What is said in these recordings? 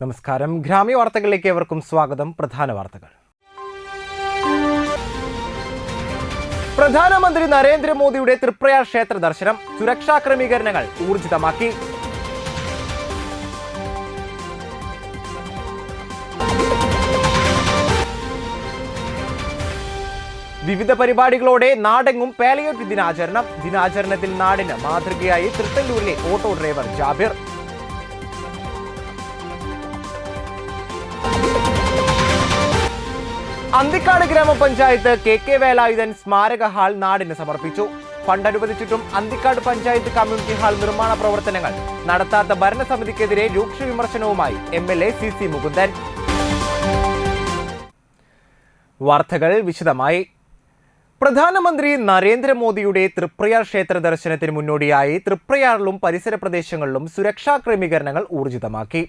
നമസ്കാരം. ഗ്രാമീയ വാർത്തകളിലേക്ക് ഏവർക്കും സ്വാഗതം. പ്രധാന വാർത്തകൾ. പ്രധാനമന്ത്രി നരേന്ദ്രമോദിയുടെ തൃപ്രയാർ ക്ഷേത്ര ദർശനം. സുരക്ഷാ ക്രമീകരണങ്ങൾ ഊർജിതമാക്കി. വിവിധ പരിപാടികളോടെ നാടെങ്ങും പാലിയേറ്റീവ് ദിനാചരണം. ദിനാചരണത്തിൽ നാടിന് മാതൃകയായി തൃത്തല്ലൂരിലെ ഓട്ടോ ഡ്രൈവർ ജാബിർ. അന്തിക്കാട് ഗ്രാമപഞ്ചായത്ത് KK വേലായുധൻ സ്മാരക ഹാൾ നാടിന് സമർപ്പിച്ചു. ഫണ്ട് അനുവദിച്ചിട്ടും അന്തിക്കാട് പഞ്ചായത്ത് കമ്മ്യൂണിറ്റി ഹാൾ നിർമ്മാണ പ്രവർത്തനങ്ങൾ നടത്താത്ത ഭരണസമിതിക്കെതിരെ രൂക്ഷ വിമർശനവുമായി MLA CC മുകുന്ദൻ. വാർത്തകൾ വിശദമായി. പ്രധാനമന്ത്രി നരേന്ദ്രമോദിയുടെ തൃപ്രയാർ ക്ഷേത്ര ദർശനത്തിന് മുന്നോടിയായി തൃപ്രയാറിലും പരിസര പ്രദേശങ്ങളിലും സുരക്ഷാ ക്രമീകരണങ്ങൾ ഊർജിതമാക്കി.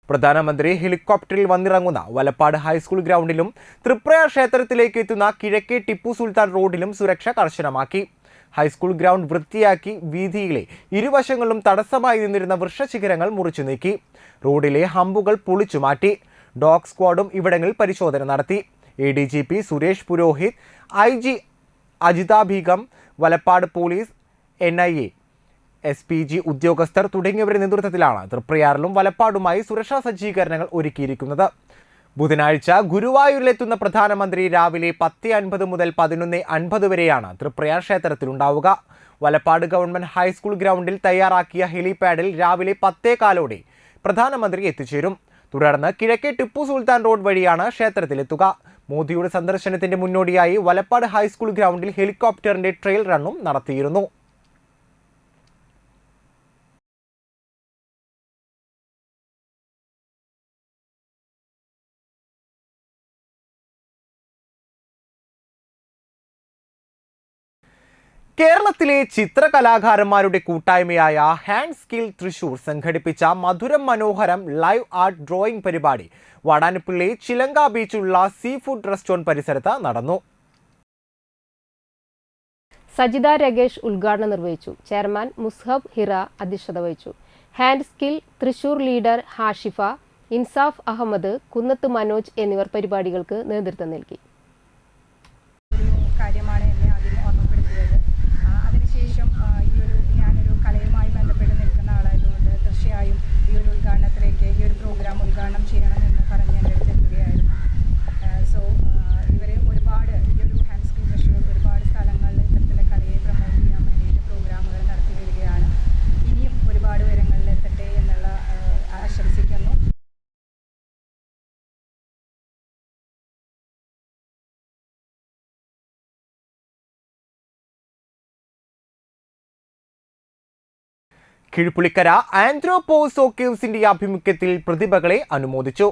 പ്രധാനമന്ത്രി ഹെലികോപ്റ്ററിൽ വന്നിറങ്ങുന്ന വലപ്പാട് ഹൈസ്കൂൾ ഗ്രൗണ്ടിലും തൃപ്രയാർ ക്ഷേത്രത്തിലേക്ക് എത്തുന്ന കിഴക്കേ ടിപ്പു സുൽത്താൻ റോഡിലും സുരക്ഷ കർശനമാക്കി. ഹൈസ്കൂൾ ഗ്രൗണ്ട് വൃത്തിയാക്കി. വീതിയിലെ ഇരുവശങ്ങളിലും തടസ്സമായി നിന്നിരുന്ന വൃക്ഷശിഖരങ്ങൾ മുറിച്ചു നീക്കി. റോഡിലെ ഹമ്പുകൾ പൊളിച്ചു മാറ്റി. ഡോഗ് സ്ക്വാഡും ഇവിടങ്ങളിൽ പരിശോധന നടത്തി. ADGP Suresh Purohit, IG Ajitha Begum, Valappad police, NIA SPG ഉദ്യോഗസ്ഥർ തുടങ്ങിയവരുടെ നേതൃത്വത്തിലാണ് തൃപ്രയാറിലും വലപ്പാടുമായി സുരക്ഷാ സജ്ജീകരണങ്ങൾ ഒരുക്കിയിരിക്കുന്നത്. ബുധനാഴ്ച ഗുരുവായൂരിലെത്തുന്ന പ്രധാനമന്ത്രി രാവിലെ 10:50 മുതൽ 11:50 വരെയാണ് തൃപ്രയാർ ക്ഷേത്രത്തിലുണ്ടാവുക. വലപ്പാട് ഗവൺമെന്റ് ഹൈസ്കൂൾ ഗ്രൗണ്ടിൽ തയ്യാറാക്കിയ ഹെലിപാഡിൽ രാവിലെ 10:15 പ്രധാനമന്ത്രി എത്തിച്ചേരും. തുടർന്ന് കിഴക്കേ ടിപ്പു സുൽത്താൻ റോഡ് വഴിയാണ് ക്ഷേത്രത്തിലെത്തുക. മോദിയുടെ സന്ദർശനത്തിന്റെ മുന്നോടിയായി വലപ്പാട് ഹൈസ്കൂൾ ഗ്രൗണ്ടിൽ ഹെലികോപ്റ്ററിന്റെ ട്രയൽ റണ്ണും നടത്തിയിരുന്നു. കേരളത്തിലെ ചിത്രകലാകാരന്മാരുടെ കൂട്ടായ്മയായ ഹാൻഡ് സ്കിൽ തൃശൂർ സംഘടിപ്പിച്ച മധുരം മനോഹരം ലൈവ് ആർട്ട് ഡ്രോയിംഗ് പരിപാടി വാടാനപ്പള്ളി ചിലങ്ക ബീച്ചിലുള്ള സീ ഫുഡ് റെസ്റ്റോറന്റ് പരിസരത്ത് നടന്നു. സജിത രഗേഷ് ഉദ്ഘാടനം നിർവഹിച്ചു. ചെയർമാൻ മുസ്ഹബ് ഹിറ അധ്യക്ഷത വഹിച്ചു. Hand skill Thrissur leader Hashifa, Insaf Ahmed, Kunnath Manoj എന്നിവർ പരിപാടികൾക്ക് നേതൃത്വം നൽകി. ഞാനൊരു കലയുമായി ബന്ധപ്പെട്ട് നിൽക്കുന്ന ആളായതുകൊണ്ട് തീർച്ചയായും ഈ ഒരു ഉദ്ഘാടനത്തിലേക്ക് ഈ ഒരു പ്രോഗ്രാം ഉദ്ഘാടനം ചെയ്യണമെന്ന് പറഞ്ഞ് എൻ്റെ അടുത്ത് എത്തുകയായിരുന്നു. ഇവർ ഒരുപാട് ഈ ഒരു ഹാൻഡ് സ്കിൽ തൃശ്ശൂർ ഒരുപാട് സ്ഥലങ്ങളിൽ ഇത്തരത്തിലെ കലയെ പ്രൊമോട്ട് ചെയ്യാൻ വേണ്ടിയിട്ട് പ്രോഗ്രാമുകൾ നടത്തി വരികയാണ്. ഇനിയും ഒരുപാട് ഉയരങ്ങളിൽ എത്തട്ടെ എന്നുള്ള ആശംസിക്കുന്നു. കിഴുപ്പുളിക്കര ആന്ത്രോപോസോക്കേവ്സിന്റെ ആഭിമുഖ്യത്തിൽ പ്രതിഭകളെ അനുമോദിച്ചു.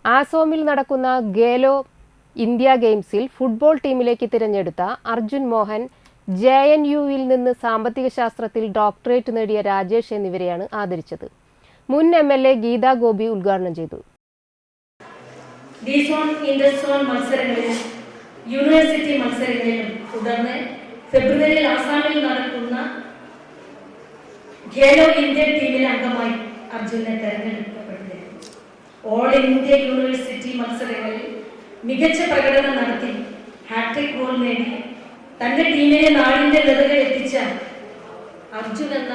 ആസോമിൽ നടക്കുന്ന ഖേലോ ഇന്ത്യ ഗെയിംസിൽ ഫുട്ബോൾ ടീമിലേക്ക് തിരഞ്ഞെടുത്ത അർജുൻ മോഹൻ, JNUവിൽ നിന്ന് സാമ്പത്തിക ശാസ്ത്രത്തിൽ ഡോക്ടറേറ്റ് നേടിയ രാജേഷ് എന്നിവരെയാണ് ആദരിച്ചത്. മുൻ MLA ഗീതാ ഗോപി ഉദ്ഘാടനം ചെയ്തു. യൂണിവേഴ്സിറ്റി മത്സരങ്ങളിലും തുടർന്ന് ഫെബ്രുവരിയിൽ ആസാമിൽ നടക്കുന്ന ഖേലോ ഇന്ത്യ ടീമിലെ അംഗമായി അർജുനെ തെരഞ്ഞെടുക്കപ്പെട്ടിരുന്നു. ഓൾ ഇന്ത്യ യൂണിവേഴ്സിറ്റി മത്സരങ്ങളിൽ മികച്ച പ്രകടനം നടത്തി ഹാട്രിക് ഗോൾ നേടി തന്റെ ടീമിനെ നാടിന്റെ നെറുകയിൽ എത്തിച്ച അർജുൻ എന്ന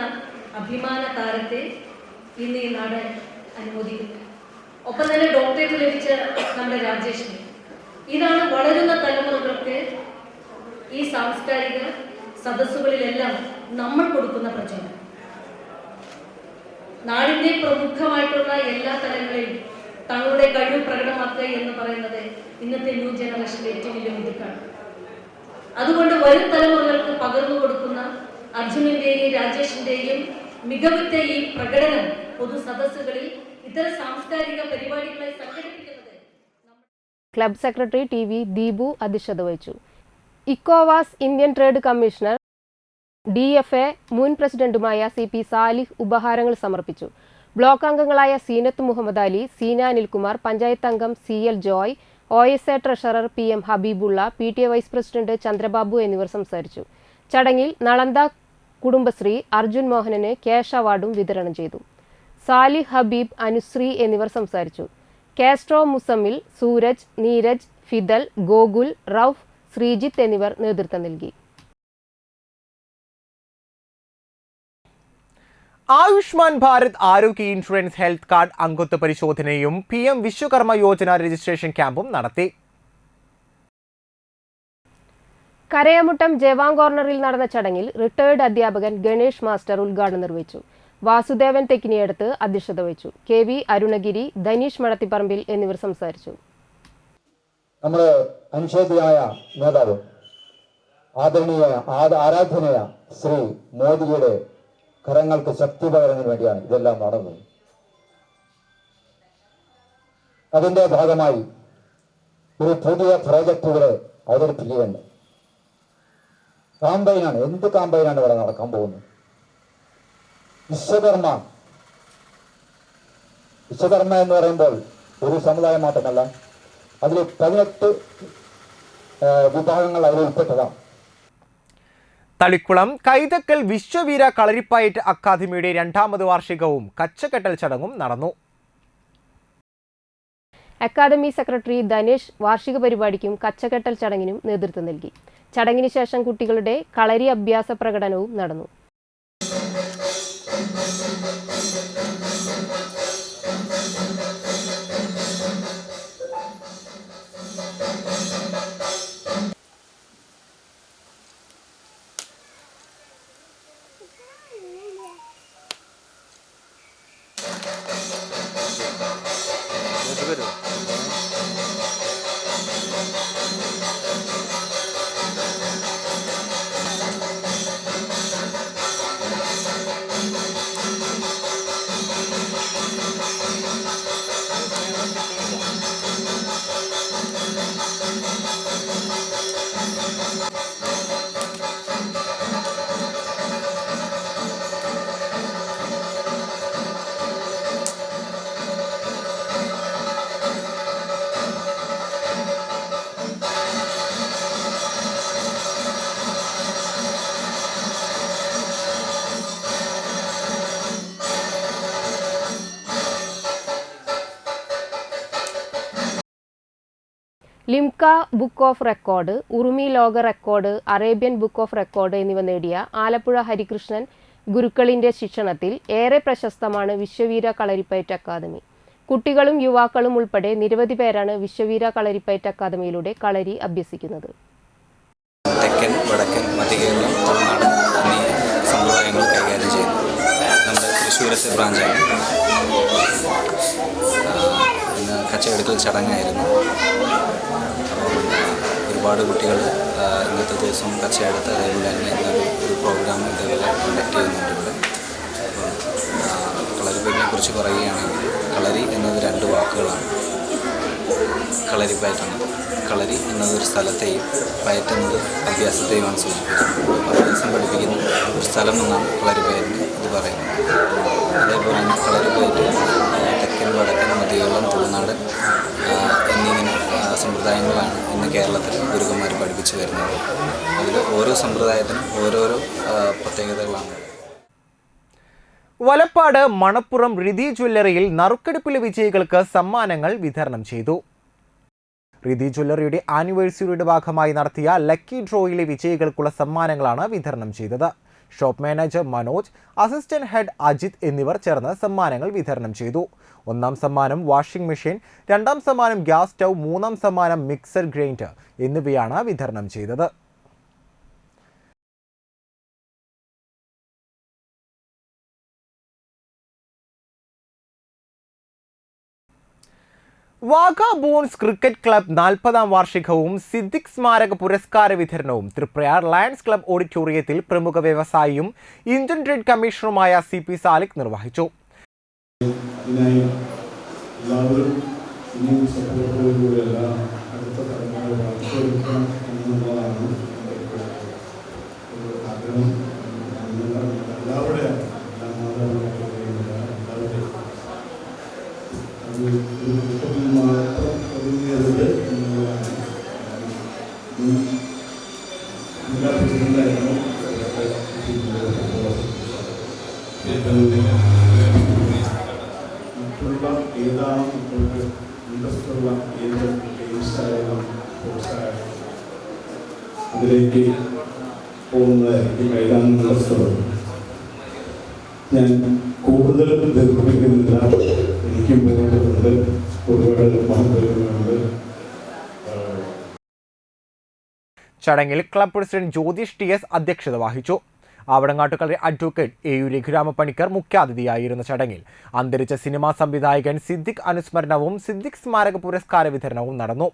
അഭിമാന താരത്തെ ഇന്ന് ഈ നാട് അനുമോദിക്കുന്നു. ഒപ്പം തന്നെ ഡോക്ടറേറ്റ് ലഭിച്ച നമ്മുടെ രാജേഷിനെ. ഇതാണ് വളരുന്ന തലമുറകൾക്ക് ഈ സാംസ്കാരിക സദസ്സുകളിലെല്ലാം നമ്മൾ കൊടുക്കുന്ന പ്രചോദനം. നാടിന്റെ പ്രമുഖമായിട്ടുള്ള എല്ലാ തലങ്ങളിലും തങ്ങളുടെ കഴിവ് പ്രകടമാക്കുക എന്ന് പറയുന്നത് ഇന്നത്തെ ന്യൂ ജനറേഷന്റെ ഏറ്റവും വലിയ മിടുക്കാണ്. അതുകൊണ്ട് വരും തലമുറകൾക്ക് പകർന്നു കൊടുക്കുന്ന അർജുനന്റെയും രാജേഷിന്റെയും മികവുറ്റ ഈ പ്രകടനം പൊതു സദസ്സുകളിൽ ഇത്തരം സാംസ്കാരിക പരിപാടികളെ സംഘടിപ്പിക്കുന്നത്. ക്ലബ് സെക്രട്ടറി TV ദീപു അധ്യക്ഷത വഹിച്ചു. ഇക്കോവാസ് ഇന്ത്യൻ ട്രേഡ് കമ്മീഷണർ DFA മുൻ പ്രസിഡന്റുമായ CP സാലിഹ് ഉപഹാരങ്ങൾ സമർപ്പിച്ചു. ബ്ലോക്ക് അംഗങ്ങളായ സീനത്ത് മുഹമ്മദ് അലി, സീന അനിൽകുമാർ, പഞ്ചായത്ത് അംഗം CL Joy, OSA treasurer PM ഹബീബുള്ള, PTA വൈസ് പ്രസിഡന്റ് ചന്ദ്രബാബു എന്നിവർ സംസാരിച്ചു. ചടങ്ങിൽ നളന്ദ കുടുംബശ്രീ അർജുൻ മോഹനന് ക്യാഷ് അവാർഡും വിതരണം ചെയ്തു. സാലിഹ് ഹബീബ്, അനുശ്രീ എന്നിവർ സംസാരിച്ചു. കാസ്ട്രോ മുസമ്മിൽ, സൂരജ്, നീരജ്, ഫിദൽ, ഗോകുൽ, റൌഫ്, ശ്രീജിത്ത് എന്നിവർ നേതൃത്വം നൽകി. ആയുഷ്മാൻ ഭാരത് ആരോഗ്യ ഇൻഷുറൻസ് ഹെൽത്ത് കാർഡ് അംഗത്വ പരിശോധനയും PM വിശ്വകർമ്മ യോജന രജിസ്ട്രേഷൻ ക്യാമ്പും നടത്തി. കരയമുട്ടം ജവാൻ കോർണറിൽ നടന്ന ചടങ്ങിൽ റിട്ടയേർഡ് അധ്യാപകൻ ഗണേഷ് മാസ്റ്റർ ഉദ്ഘാടനം നിർവഹിച്ചു. വാസുദേവൻ തെക്കിനിയടുത്ത് അധ്യക്ഷത വഹിച്ചു. KV അരുണഗിരി, ധനീഷ് മടത്തിപ്പറമ്പിൽ എന്നിവർ സംസാരിച്ചു. നമ്മുടെ അനുശോചിതയായ നേതാവ് ആരാധനയ ശ്രീ മോദിയുടെ കരങ്ങൾക്ക് ശക്തി പകരുന്നതിന് വേണ്ടിയാണ് ഇതെല്ലാം നടന്നത്. അതിന്റെ ഭാഗമായി ഒരു പുതിയ പ്രോജക്റ്റ് ഇവിടെ അവതരിപ്പിക്കുകയുണ്ട്. കാമ്പയിനാണ്. എന്ത് കാമ്പയിനാണ് ഇവിടെ നടക്കാൻ പോകുന്നത്? വിശ്വകർമ്മ എന്ന് പറയുമ്പോൾ ഒരു സമുദായം മാത്രമല്ല, അതിൽ 18 വിഭാഗങ്ങൾ അതിൽ ഉൾപ്പെട്ടതാണ്. തളിക്കുളം കൈതക്കൽ വിശ്വവീര കളരിപ്പയറ്റ് അക്കാദമിയുടെ 2ാമത് വാർഷികവും കച്ചകെട്ടൽ ചടങ്ങും നടന്നു. അക്കാദമി സെക്രട്ടറി ധനേഷ് വാർഷിക പരിപാടിക്കും കച്ചകെട്ടൽ ചടങ്ങിനും നേതൃത്വം നൽകി. ചടങ്ങിന് ശേഷം കുട്ടികളുടെ കളരി അഭ്യാസ പ്രകടനവും നടന്നു. ലിംക ബുക്ക് ഓഫ് റെക്കോർഡ്, ഉറുമി ലോക record, Arabian book of record എന്നിവ നേടിയ ആലപ്പുഴ ഹരികൃഷ്ണൻ ഗുരുക്കളിന്റെ ശിക്ഷണത്തിൽ ഏറെ പ്രശസ്തമാണ് വിശ്വവീര കളരിപ്പയറ്റ് അക്കാദമി. കുട്ടികളും യുവാക്കളും ഉൾപ്പെടെ നിരവധി പേരാണ് വിശ്വവീര കളരിപ്പയറ്റ് അക്കാദമിയിലൂടെ കളരി അഭ്യസിക്കുന്നത്. തെക്കൻ, വടക്കൻ, മധ്യകേരളം, തമിഴ്നാട് എന്നീ സമ്പ്രദായങ്ങൾ കൈകാര്യം ചെയ്യുന്നു. നമ്മുടെ തൃശ്ശൂരത്തെ ബ്രാഞ്ചാണ്. ഇന്ന് കച്ചവടത്തിൽ ചടങ്ങായിരുന്നു. ഒരുപാട് കുട്ടികൾ ഇന്നത്തെ ദിവസം കച്ചയെടുത്ത് അതേപോലെ തന്നെ ഇന്നൊരു പ്രോഗ്രാം ഇതേപോലെ കണ്ടക്ട് ചെയ്യുന്നുണ്ട് ഇവിടെ. അപ്പം കളരിപ്പയറ്റിനെ കുറിച്ച് പറയുകയാണെങ്കിൽ കളരി എന്നത് 2 വാക്കുകളാണ്. കളരിപ്പയറ്റ് എന്നത്, കളരി എന്നതൊരു സ്ഥലത്തെയും പയറ്റ് എന്നത് അഭ്യാസത്തെയുമാണ് സൂചിപ്പിക്കുന്നത്. അഭ്യാസം പഠിപ്പിക്കുന്ന ഒരു സ്ഥലം എന്നാണ് കളരിപ്പയറ്റിന് ഇത് പറയുന്നത്. അതേപോലെ തന്നെ കളരിപ്പയറ്റ് തെക്കൻ, വടക്കൻ, മധ്യകേരളം, തമിഴ്നാട് എന്നിങ്ങനെ സമ്പ്രദായങ്ങളാണ് ഇന്ന് കേരളത്തിൽ ഗുരുക്കന്മാർ പഠിപ്പിച്ചു വരുന്നത്. അതിൽ ഓരോ സമ്പ്രദായത്തിനും ഓരോരോ പ്രത്യേകതകളാണ്. വലപ്പാട് മണപ്പുറം റിതി ജ്വല്ലറിയിൽ നറുക്കെടുപ്പിലെ വിജയികൾക്ക് സമ്മാനങ്ങൾ വിതരണം ചെയ്തു. റിതി ജ്വല്ലറിയുടെ ആനിവേഴ്സറിയുടെ ഭാഗമായി നടത്തിയ ലക്കി ഡ്രോയിലെ വിജയികൾക്കുള്ള സമ്മാനങ്ങളാണ് വിതരണം ചെയ്തത്. Shop manager Manoj, assistant head Ajith എന്നിവർ ചേർന്ന് സമ്മാനങ്ങൾ വിതരണം ചെയ്തു. 1ാം സമ്മാനം വാഷിംഗ് മെഷീൻ, 2ാം സമ്മാനം ഗ്യാസ് സ്റ്റൗ, 3ാം സമ്മാനം മിക്സർ ഗ്രൈൻഡർ എന്നിവയാണ് വിതരണം ചെയ്തത്. വാഗ ബോൺസ് ക്രിക്കറ്റ് ക്ലബ് 40ാം വാർഷികവും സിദ്ദിഖ് സ്മാരക പുരസ്കാര വിതരണവും തൃപ്രയാർ ലയൺസ് ക്ലബ് ഓഡിറ്റോറിയത്തിൽ പ്രമുഖ വ്യവസായിയും ഇന്ത്യൻ ട്രേഡ് കമ്മീഷണറുമായ CP സാലിക് നിർവഹിച്ചു. ജില്ലാ പ്രസിഡന്റായിരുന്നു മറ്റുള്ള ഏതാണ് മറ്റുള്ള ഇൻട്രസ്റ്റുള്ള ഏത് ഗെയിംസായാലും സ്പോർട്സായാലും അതിലേക്ക് പോകുന്നതായിരിക്കും മൈതാനങ്ങളുടെ സ്ഥലം. ഞാൻ കൂടുതൽ ദീർഘിപ്പിക്കുന്നില്ല. എനിക്കും പോകേണ്ടതുണ്ട്, ഒരുപാട് മഹത്വങ്ങളുണ്ട്. ചടങ്ങിൽ ക്ലബ് പ്രസിഡന്റ് ജ്യോതിഷ് TS അധ്യക്ഷത വഹിച്ചു. ആവടങ്ങാട്ടുകര അഡ്വക്കേറ്റ് AU രഘുരാമപ്പണിക്കർ മുഖ്യാതിഥിയായിരുന്ന ചടങ്ങിൽ അന്തരിച്ച സിനിമാ സംവിധായകൻ സിദ്ദിഖ് അനുസ്മരണവും സിദ്ദിഖ് സ്മാരക പുരസ്കാര വിതരണവും നടന്നു.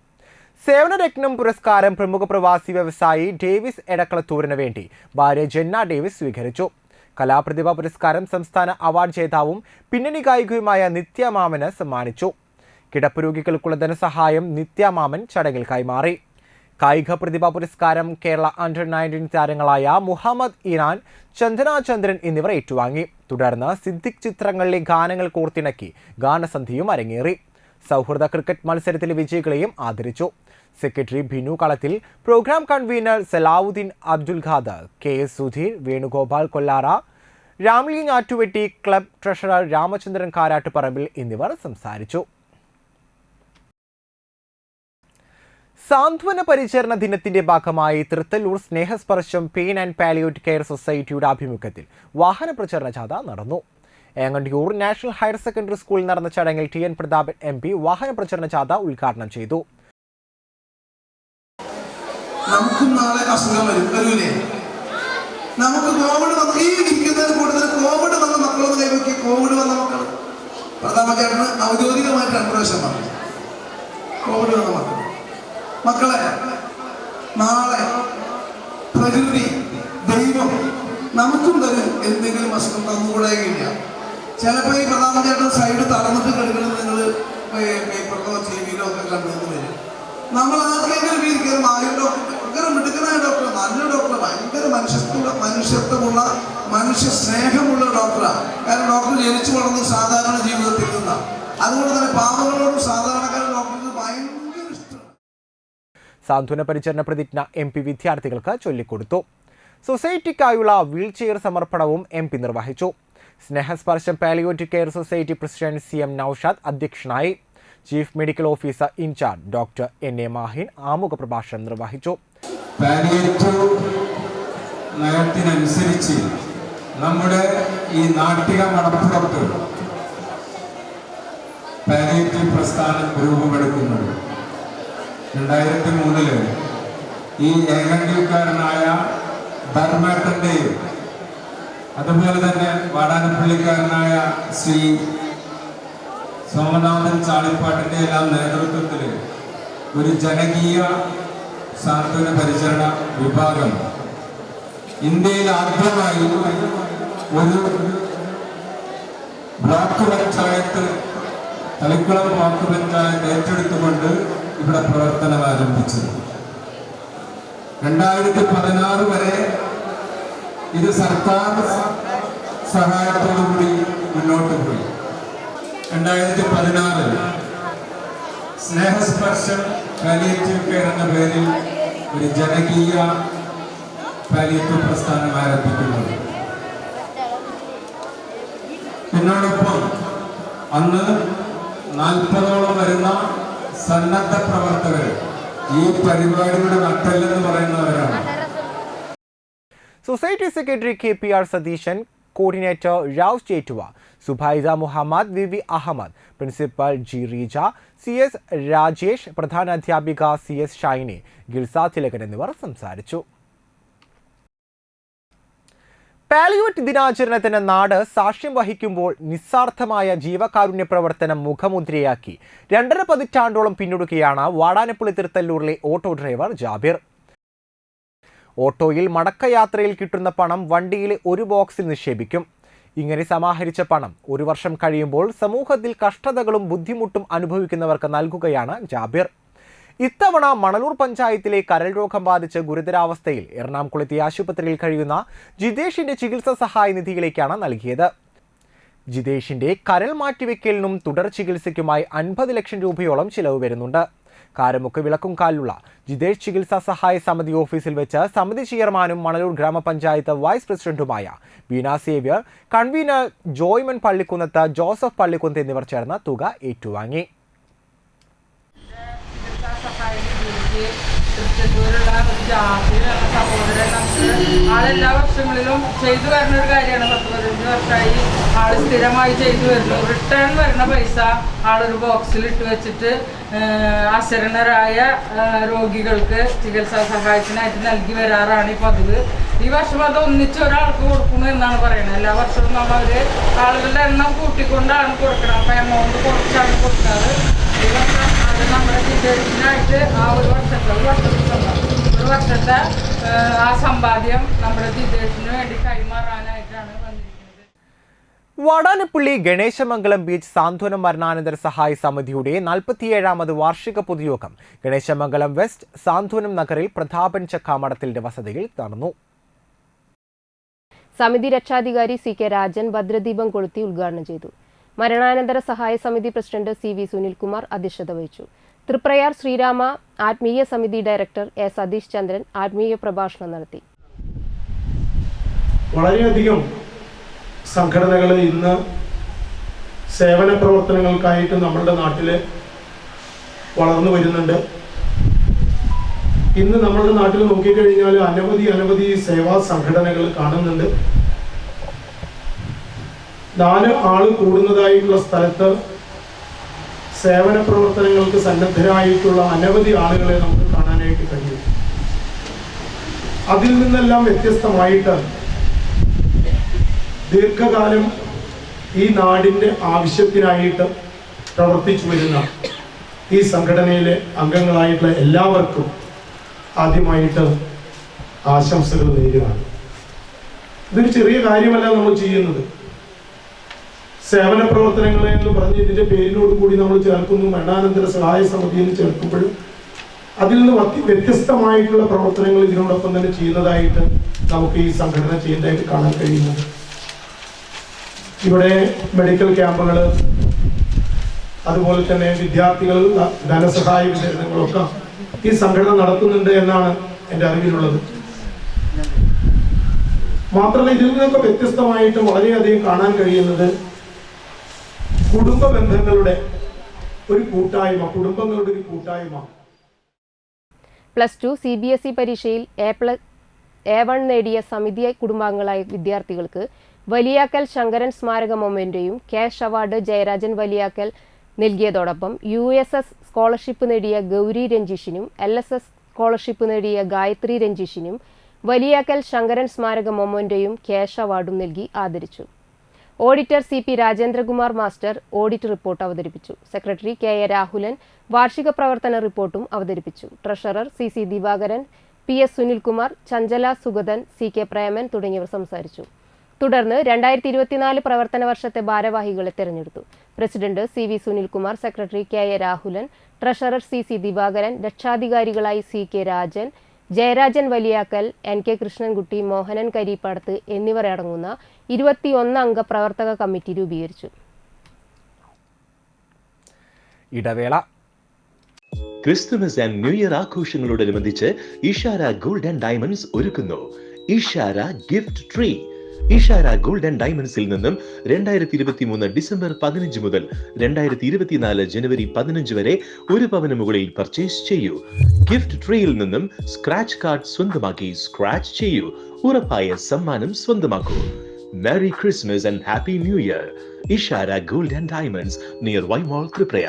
സേവനരത്നം പുരസ്കാരം പ്രമുഖ പ്രവാസി വ്യവസായി ഡേവിസ് എടക്കളത്തൂരിന് വേണ്ടി ഭാര്യ ജെന്ന ഡേവിസ് സ്വീകരിച്ചു. കലാപ്രതിഭ പുരസ്കാരം സംസ്ഥാന അവാർഡ് ജേതാവും പിന്നണി ഗായികയുമായ നിത്യ മാമന് സമ്മാനിച്ചു. കിടപ്പ് രോഗികൾക്കുള്ള ധനസഹായം നിത്യ മാമൻ ചടങ്ങിൽ കൈമാറി. കായിക പ്രതിഭാ പുരസ്കാരം കേരള അണ്ടർ-19 താരങ്ങളായ മുഹമ്മദ് ഇറാൻ, ചന്ദന ചന്ദ്രൻ എന്നിവർ ഏറ്റുവാങ്ങി. തുടർന്ന് സിദ്ദിഖ് ചിത്രങ്ങളിലെ ഗാനങ്ങൾ കോർത്തിണക്കി ഗാനസന്ധ്യയും അരങ്ങേറി. സൗഹൃദ ക്രിക്കറ്റ് മത്സരത്തിലെ വിജയികളെയും ആദരിച്ചു. Secretary Binu Kalathil, programme convener Salavudheen Abdul Khader, KS Sudheer, Venugopal Kollara, Ramli Njattuvetti, club treasurer Ramachandran Karattuparambil എന്നിവർ സംസാരിച്ചു. സാന്ത്വന പരിചരണ ദിനത്തിന്റെ ഭാഗമായി Thrithallur Snehasparsham pain and palliative care സൊസൈറ്റിയുടെ ആഭിമുഖ്യത്തിൽ വാഹന പ്രചരണ ജാഥ നടന്നു. ഏങ്ങണ്ടിയൂർ നാഷണൽ ഹയർ സെക്കൻഡറി സ്കൂളിൽ നടന്ന ചടങ്ങിൽ TN പ്രതാപൻ MP വാഹന പ്രചരണ ജാഥ ഉദ്ഘാടനം ചെയ്തു. നമുക്കും നാളെ അസുഖം വരൂലേ? നമുക്ക് കോവിഡ് വന്ന് ഈ ഇരിക്കുന്നതിന് കൂടുതൽ കോവിഡ് വന്ന മക്കളൊന്ന് കൈവക്കി. കോവിഡ് വന്ന മക്കൾ പ്രധാനമന്ത്രിയാണ് ഔദ്യോഗികമായിട്ടാണ് പ്രാവശ്യം വന്നത്. കോവിഡ് വന്ന മക്കളെ നാളെ പ്രകൃതി ദൈവം നമുക്കും തരും എന്തെങ്കിലും അസുഖം തന്നുകൂടെയില്ല. ചിലപ്പോൾ ഈ പ്രധാനമന്ത്രിയായിട്ട് സൈഡ് തളർന്നിട്ട് കിടക്കുന്നത് നിങ്ങൾ പേപ്പറിലോ TV-ലോ ഒക്കെ കണ്ടുവന്ന് വരും. നമ്മൾ ആർക്കെങ്കിലും വീതിക്കലും ആരും ഡോക്ടർ ഭയങ്കര മിടുക്കനായ ഡോക്ടർ, നല്ല ഡോക്ടർ, ഭയങ്കര മനുഷ്യത്വമുള്ള മനുഷ്യ സ്നേഹമുള്ള ഡോക്ടറാണ്. കാരണം ഡോക്ടർ ജനിച്ചു വളർന്ന് സാധാരണ ജീവിതത്തിൽ നിന്നാണ്. അതുകൊണ്ട് തന്നെ പാവങ്ങളോടും സാധാരണക്കാരും ഡോക്ടർക്ക് ഭയങ്കര ഇഷ്ടമാണ്. സാന്ത്വന പരിചരണ പ്രതിജ്ഞ MP വിദ്യാർത്ഥികൾക്ക് ചൊല്ലിക്കൊടുത്തു. സൊസൈറ്റിക്കായുള്ള വീൽചെയർ സമർപ്പണവും MP നിർവഹിച്ചു. Snehasparsham palliative care society president CM Noushad അധ്യക്ഷനായി. Chief medical officer in charge doctor NA Mahin ആമുഖ പ്രഭാഷണം നിർവഹിച്ചു. പാലിയേറ്റീവ് നയത്തിനനുസരിച്ച് നമ്മുടെ ഈ നാട്ടിക മണപ്പുറത്ത് പാലിയേറ്റീവ് പ്രസ്ഥാനം രൂപമെടുക്കുന്നത് 2003 ഈ ഏങ്ങണ്ടിക്കാരനായ ധർമ്മേട്ടൻ്റെയും അതുപോലെ തന്നെ വാടാനപ്പള്ളിക്കാരനായ ശ്രീ സോമനാഥൻ ചാളിപ്പാട്ടിൻ്റെ എല്ലാം നേതൃത്വത്തിൽ ഒരു ജനകീയ സാന്ത്വന പരിചരണ വിഭാഗം ഇന്ത്യയിൽ ആദ്യമായി ഒരു ബ്ലോക്ക് പഞ്ചായത്ത്, തളിക്കുളം ബ്ലോക്ക് പഞ്ചായത്ത് ഏറ്റെടുത്തുകൊണ്ട് ഇവിടെ പ്രവർത്തനം ആരംഭിച്ചത്. 2016 വരെ ഇത് സർക്കാർ സഹായത്തോടുകൂടി മുന്നോട്ട് പോയി. 2016 സ്നേഹസ്പർശം പാലിയേറ്റീവ് കെയർ എന്ന പേരിൽ ഒരു ജനകീയ പാലിയേറ്റീവ് പ്രസ്ഥാനം ആരംഭിക്കുന്നത്. എന്നോടൊപ്പം അന്ന് 40ഓളം വരുന്ന സന്നദ്ധ പ്രവർത്തകർ ഈ പരിപാടിയുടെ നട്ടെല്ലെന്ന് പറയുന്നവരാണ്. Society secretary KPR Satheesan, coordinator Rav Chettuva, Subaida Muhammad, VV Ahmed, principal G Reeja, CS Rajesh, പ്രധാന അധ്യാപിക CS ഷൈനി, ഗിൽസ തിലകൻ എന്നിവർ സംസാരിച്ചു. പാലിയേറ്റീവ് ദിനാചരണത്തിന് നാട് സാക്ഷ്യം വഹിക്കുമ്പോൾ നിസ്സാർത്ഥമായ ജീവകാരുണ്യ പ്രവർത്തനം മുഖമുദ്രയാക്കി 2.5 പതിറ്റാണ്ടോളം പിന്നിടുകയാണ് വാടാനപ്പള്ളി തൃത്തല്ലൂരിലെ ഓട്ടോ ഡ്രൈവർ ജാബിർ. ഓട്ടോയിൽ മടക്കയാത്രയിൽ കിട്ടുന്ന പണം വണ്ടിയിലെ ഒരു ബോക്സിൽ നിക്ഷേപിക്കും. ഇങ്ങനെ സമാഹരിച്ച പണം 1 വർഷം കഴിയുമ്പോൾ സമൂഹത്തിൽ കഷ്ടതകളും ബുദ്ധിമുട്ടും അനുഭവിക്കുന്നവർക്ക് നൽകുകയാണ് ജാബിർ. ഇത്തവണ മണലൂർ പഞ്ചായത്തിലെ കരൾ രോഗം ബാധിച്ച് ഗുരുതരാവസ്ഥയിൽ എറണാകുളത്തെ ആശുപത്രിയിൽ കഴിയുന്ന ജിതേഷിന്റെ ചികിത്സാ സഹായ നിധിയിലേക്കാണ് നൽകിയത്. ജിതേഷിന്റെ കരൾ മാറ്റിവെക്കലിനും തുടർ ചികിത്സയ്ക്കുമായി 50 ലക്ഷം രൂപയോളം ചിലവ് വരുന്നുണ്ട്. കാരമുക്ക് വിളക്കുംകാലിലുള്ള ജിതേഷ് ചികിത്സാ സഹായ സമിതി ഓഫീസിൽ വെച്ച് സമിതി ചെയർമാനും മണലൂർ ഗ്രാമപഞ്ചായത്ത് വൈസ് പ്രസിഡന്റുമായ Veena Xavier, convener Joyman Pallikunnath, Joseph Pallikunnath എന്നിവർ ചേർന്ന് തുക ഏറ്റുവാങ്ങി. തൃശ്ശൂരുള്ള ഒരു ജാതി സഹോദരൻ നമുക്ക് ആളെല്ലാ വർഷങ്ങളിലും ചെയ്തു വരുന്ന ഒരു കാര്യമാണ്. 10-15 വർഷമായി ആൾ സ്ഥിരമായി ചെയ്തു വരുന്നു. റിട്ടേൺ വരുന്ന പൈസ ആളൊരു ബോക്സിൽ ഇട്ട് വെച്ചിട്ട് അശരണരായ രോഗികൾക്ക് ചികിത്സാ സഹായത്തിനായിട്ട് നൽകി വരാറാണ് ഈ പതിവ്. ഈ വർഷം അത് ഒന്നിച്ച് ഒരാൾക്ക് കൊടുക്കുന്നു എന്നാണ് പറയുന്നത്. എല്ലാ വർഷവും നമ്മൾ ആളുകളുടെ എണ്ണം കൂട്ടിക്കൊണ്ടാണ് കൊടുക്കണം. അപ്പം എമൗണ്ട് കുറച്ചാണ് കൊടുക്കാറ്. ഈ വർഷം അത് നമ്മുടെ ജിതേഷിനായിട്ട് ആ ഒരു വർഷത്തെ ആ സമ്പാദ്യം നമ്മുടെ ജിതേഷിന് വേണ്ടി കൈമാറാനായിട്ടാണ് വന്നിരിക്കുന്നത്. വാടാനപ്പള്ളി ഗണേശമംഗലം ബീച്ച് സാന്ത്വനം മരണാനന്തര സഹായ സമിതിയുടെ 47ാമത് വാർഷിക പൊതുയോഗം ഗണേശമംഗലം വെസ്റ്റ് സാന്ത്വനം നഗറിൽ പ്രതാപൻ ചക്കാമഠത്തിന്റെ വസതിയിൽ നടന്നു. സമിതി രക്ഷാധികാരി CK രാജൻ ഭദ്രദീപം കൊളുത്തി ഉദ്ഘാടനം ചെയ്തു. മരണാനന്തര സഹായ സമിതി പ്രസിഡന്റ് CV സുനിൽകുമാർ അധ്യക്ഷത വഹിച്ചു. തൃപ്രയാർ ശ്രീരാമ ആത്മീയ സമിതി ഡയറക്ടർ A സതീഷ് ചന്ദ്രൻ ആത്മീയ പ്രഭാഷണം നടത്തി. വളരെയധികം സംഘടനകൾ ഇന്ന് സേവന പ്രവർത്തനങ്ങൾക്കായിട്ട് നമ്മുടെ നാട്ടിൽ വളർന്നു വരുന്നുണ്ട്. ഇന്ന് നമ്മളുടെ നാട്ടിൽ നോക്കിക്കഴിഞ്ഞാൽ അനവധി സേവാ സംഘടനകൾ കാണുന്നുണ്ട്. 4 ആള് കൂടുന്നതായിട്ടുള്ള സ്ഥലത്ത് സേവന പ്രവർത്തനങ്ങൾക്ക് സന്നദ്ധരായിട്ടുള്ള അനവധി ആളുകളെ നമുക്ക് കാണാനായിട്ട് കഴിയും. അതിൽ നിന്നെല്ലാം വ്യത്യസ്തമായിട്ട് ദീർഘകാലം ഈ നാടിൻ്റെ ആവശ്യത്തിനായിട്ട് പ്രവർത്തിച്ചു വരുന്ന ഈ സംഘടനയിലെ അംഗങ്ങളായിട്ടുള്ള എല്ലാവർക്കും ആദ്യമായിട്ട് ആശംസകൾ നേരുകയാണ്. ഇതൊരു ചെറിയ കാര്യമല്ല നമ്മൾ ചെയ്യുന്നത്. സേവന പ്രവർത്തനങ്ങളെ എന്ന് പറഞ്ഞ് ഇതിൻ്റെ പേരിനോട് കൂടി നമ്മൾ ചേർക്കുന്നു. മരണാനന്തര സഹായ സമിതിയിൽ ചേർക്കുമ്പോഴും അതിൽ നിന്ന് വ്യത്യസ്തമായിട്ടുള്ള പ്രവർത്തനങ്ങൾ ഇതിനോടൊപ്പം തന്നെ ചെയ്യുന്നതായിട്ട് നമുക്ക് ഈ സംഘടന ചെയ്യുന്നതായിട്ട് കാണാൻ കഴിയുന്നത്. ഇവിടെ മെഡിക്കൽ ക്യാമ്പുകൾ, അതുപോലെ തന്നെ വിദ്യാർത്ഥികൾ ധനസഹായ വിതരണങ്ങളൊക്കെ ഈ സംഘടന നടത്തുന്നുണ്ട് എന്നാണ് എൻ്റെ അറിവിലുള്ളത്. മാത്രമല്ല ഇതിൽ നിന്നൊക്കെ വ്യത്യസ്തമായിട്ട് വളരെയധികം കാണാൻ കഴിയുന്നത് കുടുംബ ബന്ധങ്ങളുടെ ഒരു കൂട്ടായ്മ, കുടുംബങ്ങളുടെ ഒരു കൂട്ടായ്മ. +2 CBSE പരീക്ഷയിൽ A1 നേടിയ സമിതി കുടുംബാംഗങ്ങളായ വിദ്യാർത്ഥികൾക്ക് വലിയാക്കൽ ശങ്കരൻ സ്മാരക മൊമെന്റോയും ക്യാഷ് അവാർഡ് ജയരാജൻ വലിയാക്കൽ നൽകിയതോടൊപ്പം USS സ്കോളർഷിപ്പ് നേടിയ ഗൗരി രഞ്ജീഷിനും LSS സ്കോളർഷിപ്പ് നേടിയ ഗായത്രി രഞ്ജീഷിനും വലിയാക്കൽ ശങ്കരൻ സ്മാരക മൊമെന്റോയും ക്യാഷ് അവാർഡും നൽകി ആദരിച്ചു. Auditor CP Rajendrakumar master audit report അവതരിപ്പിച്ചു. സെക്രട്ടറി KA രാഹുലൻ വാർഷിക പ്രവർത്തന റിപ്പോർട്ടും അവതരിപ്പിച്ചു. Treasurer CC Divakaran, PS Sunilkumar, Chanchala Sugathan, CK Preman തുടങ്ങിയവർ സംസാരിച്ചു. തുടർന്ന് 2024 പ്രവർത്തന വർഷത്തെ ഭാരവാഹികളെ തെരഞ്ഞെടുത്തു. President CV Sunilkumar, secretary KA Rahulan, treasurer CC Divakaran, രക്ഷാധികാരികളായി CK രാജൻ, ജയരാജൻ വലിയാക്കൽ, NK കൃഷ്ണൻകുട്ടി, മോഹനൻ കരിപ്പാടത്ത് എന്നിവർ അടങ്ങുന്ന 21 അംഗ പ്രവർത്തക കമ്മിറ്റി രൂപീകരിച്ചു. ഇടവേള. ക്രിസ്തുമസ് ആൻഡ് ന്യൂ ഇയർ ആഘോഷങ്ങളോടനുബന്ധിച്ച് ഇഷാര ഗോൾഡ് ആൻഡ് ഡയമണ്ട്സ് ഒരുക്കുന്നു Ishara gift tree. Ishara gold and ഡയമണ്ട്സിൽ നിന്നും 2023 ഡിസംബർ 15 മുതൽ 2024 ജനുവരി 15 വരെ 1 പവന് മുകളിൽ പർച്ചേസ് ചെയ്യൂ. ഗിഫ്റ്റ് ട്രീയിൽ നിന്നും സ്ക്രാച്ച് കാർഡ് സ്വന്തമാക്കി സ്ക്രാച്ച് ചെയ്യൂ. ഉറപ്പായ സമ്മാനം സ്വന്തമാക്കൂ. Merry Christmas and happy new year. Ishara gold and diamonds near വൈമോൾ ത്രിപുര.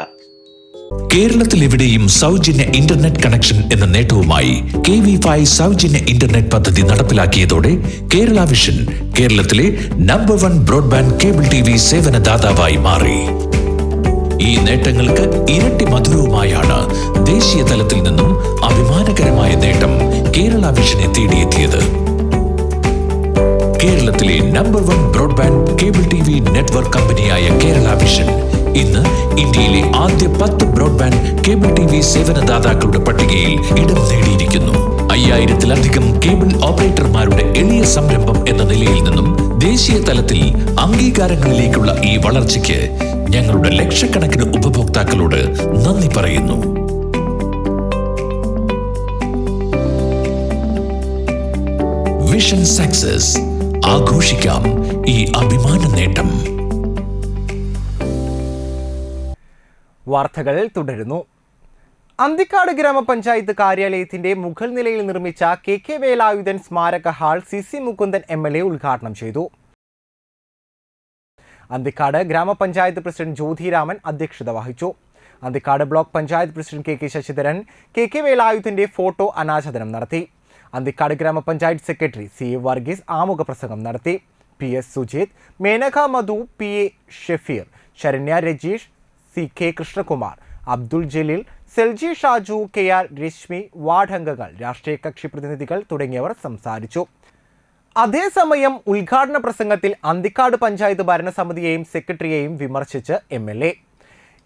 കേരളത്തിൽ എവിടെയും സൗജന്യ ഇന്റർനെറ്റ് കണക്ഷൻ എന്ന നേട്ടവുമായി KV5 സൗജന്യ ഇന്റർനെറ്റ് പദ്ധതി നടപ്പിലാക്കിയതോടെ കേരള വിഷൻ കേരളത്തിലെ നമ്പർ 1 ബ്രോഡ്ബാൻഡ് കേബിൾ TV സേവനദാതാവായി മാറി. ഈ നേട്ടങ്ങൾക്ക് ഇരട്ടി മധുരവുമായാണ് ദേശീയ തലത്തിൽ നിന്നും അഭിമാനകരമായ നേട്ടം കേരള വിഷനെ തേടിയെത്തിയത്. കേരളത്തിലെ number 1 broadband cable TV network കമ്പനിയായ കേരള വിഷൻ ഇന്ന് ഇന്ത്യയിലെ ആദ്യ 10 ബ്രോഡ്ബാൻഡ് കേബിൾ TV സേവനദാതാക്കളുടെ പട്ടികയിൽ ഇടം നേടിയിരിക്കുന്നു. 5000-ലധികം കേബിൾ ഓപ്പറേറ്റർമാരുടെ എളിയ സംരംഭം എന്ന നിലയിൽ നിന്നും ദേശീയ തലത്തിൽ അംഗീകാരങ്ങളിലേക്കുള്ള ഈ വളർച്ചയ്ക്ക് ഞങ്ങളുടെ ലക്ഷക്കണക്കിന് ഉപഭോക്താക്കളോട് നന്ദി പറയുന്നു. Vision success. ആഘോഷിക്കാം ഈ അഭിമാന നേട്ടം. വാർത്തകൾ തുടരുന്നു. അന്തിക്കാട് ഗ്രാമപഞ്ചായത്ത് കാര്യാലയത്തിന്റെ മുകൾ നിലയിൽ നിർമ്മിച്ച കെ വേലായുധൻ സ്മാരക ഹാൾ CC മുകുന്ദൻ MLA ഉദ്ഘാടനം ചെയ്തു. അന്തിക്കാട് ഗ്രാമപഞ്ചായത്ത് പ്രസിഡന്റ് ജ്യോതിരാമൻ അധ്യക്ഷത വഹിച്ചു. Anthikad block panchayat president KK Sasidharan K വേലായുധന്റെ ഫോട്ടോ അനാച്ഛാദനം നടത്തി. അന്തിക്കാട് ഗ്രാമപഞ്ചായത്ത് സെക്രട്ടറി CA വർഗീസ് ആമുഖ പ്രസംഗം നടത്തി. PS Sujith, Menaka Madhu, PA Shafeer, Saranya Rajeesh, CK Krishnakumar, Abdul Jaleel, Selji Shaju, KR Rashmi, ward അംഗങ്ങൾ, രാഷ്ട്രീയ കക്ഷി പ്രതിനിധികൾ തുടങ്ങിയവർ സംസാരിച്ചു. അതേസമയം ഉദ്ഘാടന പ്രസംഗത്തിൽ അന്തിക്കാട് പഞ്ചായത്ത് ഭരണസമിതിയെയും സെക്രട്ടറിയെയും വിമർശിച്ച് MLA.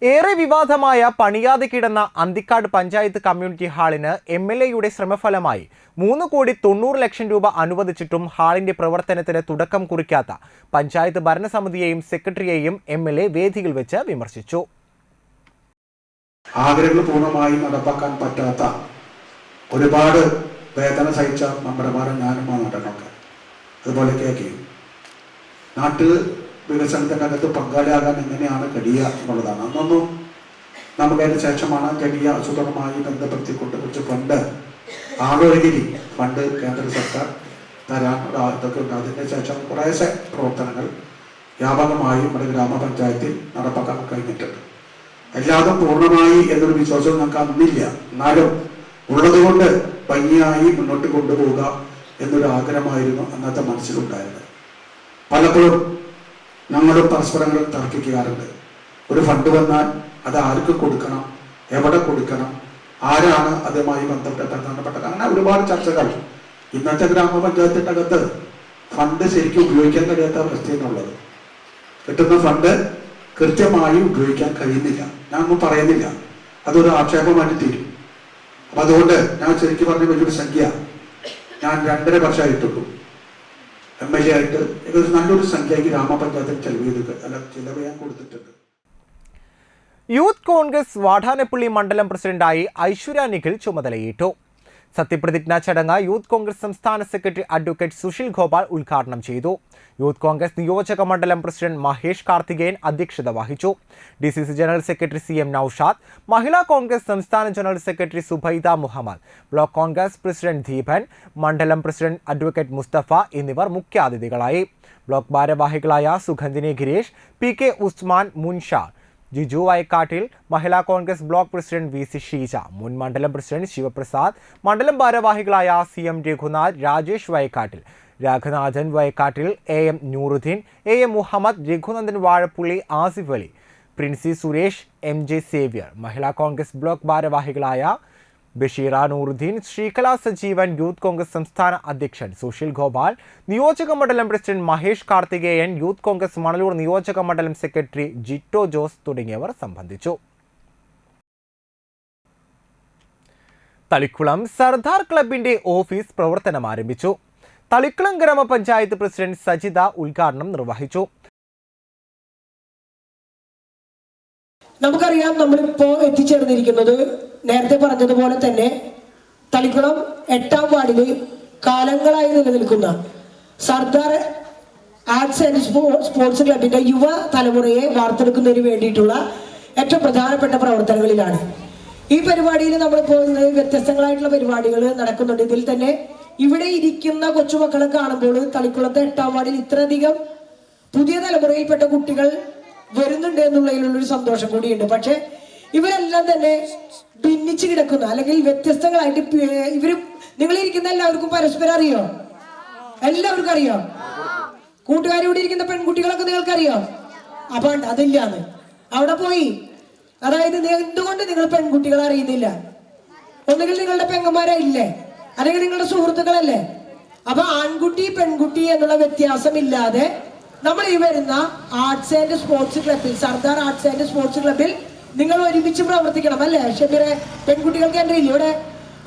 ഏറെ വിവാദമായ പണിയാതെ കിടന്ന അന്തിക്കാട് പഞ്ചായത്ത് കമ്മ്യൂണിറ്റി ഹാളിന് MLAയുടെ ശ്രമഫലമായി 3,90,00,000 രൂപ അനുവദിച്ചിട്ടും ഹാളിന്റെ പ്രവർത്തനത്തിന് തുടക്കം കുറിക്കാത്ത പഞ്ചായത്ത് ഭരണസമിതിയെയും സെക്രട്ടറിയെയും MLA വേദിയിൽ വെച്ച് വിമർശിച്ചു. ആഗ്രഹങ്ങൾ പൂർണ്ണമായി നടപ്പാക്കാൻ പറ്റാത്ത ഒരുപാട് വേദന സഹിച്ച മെമ്പർമാരും ഞാനും നടനൊക്കെ അതുപോലെ കേൾക്കുകയും നാട്ടു വികസനത്തിൻ്റെ അകത്ത് പങ്കാളിയാകാൻ എങ്ങനെയാണ് കഴിയുക എന്നുള്ളതാണ്. അന്നൊന്നും നമുക്കതിന് ശേഷമാണ് കഴിയുക ആസൂത്രണവുമായി ബന്ധപ്പെടുത്തിക്കൊണ്ട് കുറച്ച് ഫണ്ട് ആളൊഴുകി ഫണ്ട് കേന്ദ്ര സർക്കാർ തരാൻ ഇതൊക്കെ ഉണ്ട്. അതിന് ശേഷം കുറേശ്ശെ പ്രവർത്തനങ്ങൾ വ്യാപകമായി നമ്മുടെ ഗ്രാമപഞ്ചായത്തിൽ നടപ്പാക്കാൻ കഴിഞ്ഞിട്ടുണ്ട്. എല്ലാതും പൂർണ്ണമായി എന്നൊരു വിശ്വാസം ഞങ്ങൾക്ക് അന്നില്ല. എന്നാലും ഉള്ളതുകൊണ്ട് ഭംഗിയായി മുന്നോട്ട് കൊണ്ടുപോവുക എന്നൊരു ആഗ്രഹമായിരുന്നു അന്നത്തെ മനസ്സിലുണ്ടായിരുന്നത്. പലപ്പോഴും ഞങ്ങളും പരസ്പരങ്ങൾ തർക്കിക്കാറുണ്ട്. ഒരു ഫണ്ട് വന്നാൽ അത് ആർക്ക് കൊടുക്കണം, എവിടെ കൊടുക്കണം, ആരാണ് അതുമായി ബന്ധപ്പെട്ട പ്രധാനപ്പെട്ട അങ്ങനെ ഒരുപാട് ചർച്ചകൾ. ഇന്നത്തെ ഗ്രാമപഞ്ചായത്തിൻ്റെ അകത്ത് ഫണ്ട് ശരിക്കും ഉപയോഗിക്കാൻ കഴിയാത്ത അവസ്ഥയെന്നുള്ളത്. കിട്ടുന്ന ഫണ്ട് കൃത്യമായി ഉപയോഗിക്കാൻ കഴിയുന്നില്ല. ഞാൻ ഒന്നും പറയുന്നില്ല, അതൊരു ആക്ഷേപമായിട്ട് തീരും. അപ്പം അതുകൊണ്ട് ഞാൻ ശരിക്കും പറഞ്ഞ വലിയൊരു സംഖ്യ ഞാൻ 2.5 വർഷമായിട്ടുള്ളൂ MLA ആയിട്ട്. ഇതൊരു നല്ലൊരു സംഖ്യ ഗ്രാമപഞ്ചായത്തിൽ ചിലവ് ഞാൻ കൊടുത്തിട്ടുണ്ട്. യൂത്ത് കോൺഗ്രസ് വാടാനപ്പള്ളി മണ്ഡലം പ്രസിഡന്റായി ഐശ്വര്യ നിഖിൽ ചുമതലയേറ്റു. സത്യപ്രതിജ്ഞാ ചടങ്ങ് യൂത്ത് കോൺഗ്രസ് സംസ്ഥാന സെക്രട്ടറി അഡ്വക്കേറ്റ് സുശീൽ ഗോപാൽ ഉദ്ഘാടനം ചെയ്തു. യൂത്ത് കോൺഗ്രസ് നിയോജക മണ്ഡലം പ്രസിഡന്റ് മഹേഷ് കാർത്തികേയൻ അധ്യക്ഷത വഹിച്ചു. DCC general secretary CM Noushad, Mahila Congress സംസ്ഥാന general secretary Subaida Muhammad, block Congress president Deepan, മണ്ഡലം പ്രസിഡന്റ് അഡ്വക്കേറ്റ് മുസ്തഫ എന്നിവർ മുഖ്യാതിഥികളായി. ബ്ലോക്ക് ഭാരവാഹികളായ Suganthini Gireesh, PK Usman, Munshar, Jiju Vayakkattil, Mahila Congress block president VC Sheeja, മുൻ മണ്ഡലം പ്രസിഡന്റ് ശിവപ്രസാദ്, മണ്ഡലം ഭാരവാഹികളായ CM Raghunath, Rajesh Vayakkattil, Raghanathan Vayakkattil, AM Nooruddin, AM Muhammad, Raghunandan Vazhappully, Asif Ali, Princy Suresh, MJ Xavier, Mahila Congress block ഭാരവാഹികളായ ബഷീറ നൂറുദ്ദീൻ, ശ്രീകല സജീവൻ, യൂത്ത് കോൺഗ്രസ് സംസ്ഥാന അധ്യക്ഷൻ സുശീൽ ഗോപാൽ, നിയോജക മണ്ഡലം പ്രസിഡന്റ് മഹേഷ് കാർത്തികേയൻ, യൂത്ത് കോൺഗ്രസ് മണലൂർ നിയോജക മണ്ഡലം സെക്രട്ടറി ജിറ്റോ ജോസ് തുടങ്ങിയവർ സംബന്ധിച്ചു. തളിക്കുളം സർദാർ ക്ലബിന്റെ ഓഫീസ് പ്രവർത്തനം ആരംഭിച്ചു. തളിക്കുളം ഗ്രാമപഞ്ചായത്ത് പ്രസിഡന്റ് സജിത ഉദ്ഘാടനം നിർവഹിച്ചു. നമുക്കറിയാം, നമ്മളിപ്പോ എത്തിച്ചേർന്നിരിക്കുന്നത് നേരത്തെ പറഞ്ഞതുപോലെ തന്നെ തളിക്കുളം 8ാം വാർഡില് കാലങ്ങളായി നിലനിൽക്കുന്ന സർദാർ ആർട്സ് ആൻഡ് സ്പോർട്സ് ക്ലബിന്റെ യുവ തലമുറയെ വാർത്തെടുക്കുന്നതിന് വേണ്ടിയിട്ടുള്ള ഏറ്റവും പ്രധാനപ്പെട്ട പ്രവർത്തനങ്ങളിലാണ്. ഈ പരിപാടിയിൽ നമ്മളിപ്പോൾ വ്യത്യസ്തങ്ങളായിട്ടുള്ള പരിപാടികൾ നടക്കുന്നുണ്ട്. ഇതിൽ തന്നെ ഇവിടെ ഇരിക്കുന്ന കൊച്ചുമക്കളെ കാണുമ്പോൾ തളിക്കുളത്തെ 8ാം വാർഡിൽ ഇത്രയധികം പുതിയ തലമുറയിൽപ്പെട്ട കുട്ടികൾ വരുന്നുണ്ട് എന്നുള്ളതിലുള്ളൊരു സന്തോഷം കൂടിയുണ്ട്. പക്ഷെ ഇവരെല്ലാം തന്നെ ഭിന്നിച്ച് കിടക്കുന്ന അല്ലെങ്കിൽ വ്യത്യസ്തങ്ങളായിട്ട് ഇവര് നിങ്ങളിരിക്കുന്ന എല്ലാവർക്കും പരസ്പരം അറിയോ? എല്ലാവർക്കും അറിയോ? കൂട്ടുകാരിവിടെ ഇരിക്കുന്ന പെൺകുട്ടികളൊക്കെ നിങ്ങൾക്കറിയോ? അപ്പൊ അതില്ലാന്ന് അവിടെ പോയി. അതായത് എന്തുകൊണ്ട് നിങ്ങൾ പെൺകുട്ടികളെ അറിയുന്നില്ല? ഒന്നുകിൽ നിങ്ങളുടെ പെങ്ങന്മാരില്ലേ, അല്ലെങ്കിൽ നിങ്ങളുടെ സുഹൃത്തുക്കളല്ലേ? അപ്പൊ ആൺകുട്ടി പെൺകുട്ടി എന്നുള്ള വ്യത്യാസമില്ലാതെ നമ്മൾ ഈ വരുന്ന ആർട്സ് ആൻഡ് സ്പോർട്സ് ക്ലബിൽ, സർദാർ ആർട്സ് ആൻഡ് സ്പോർട്സ് ക്ലബിൽ നിങ്ങൾ ഒരുമിച്ച് പ്രവർത്തിക്കണം അല്ലേ? ഷെബീറെ, പെൺകുട്ടികൾക്ക് എൻ്റെ ഇല്ല ഇവിടെ.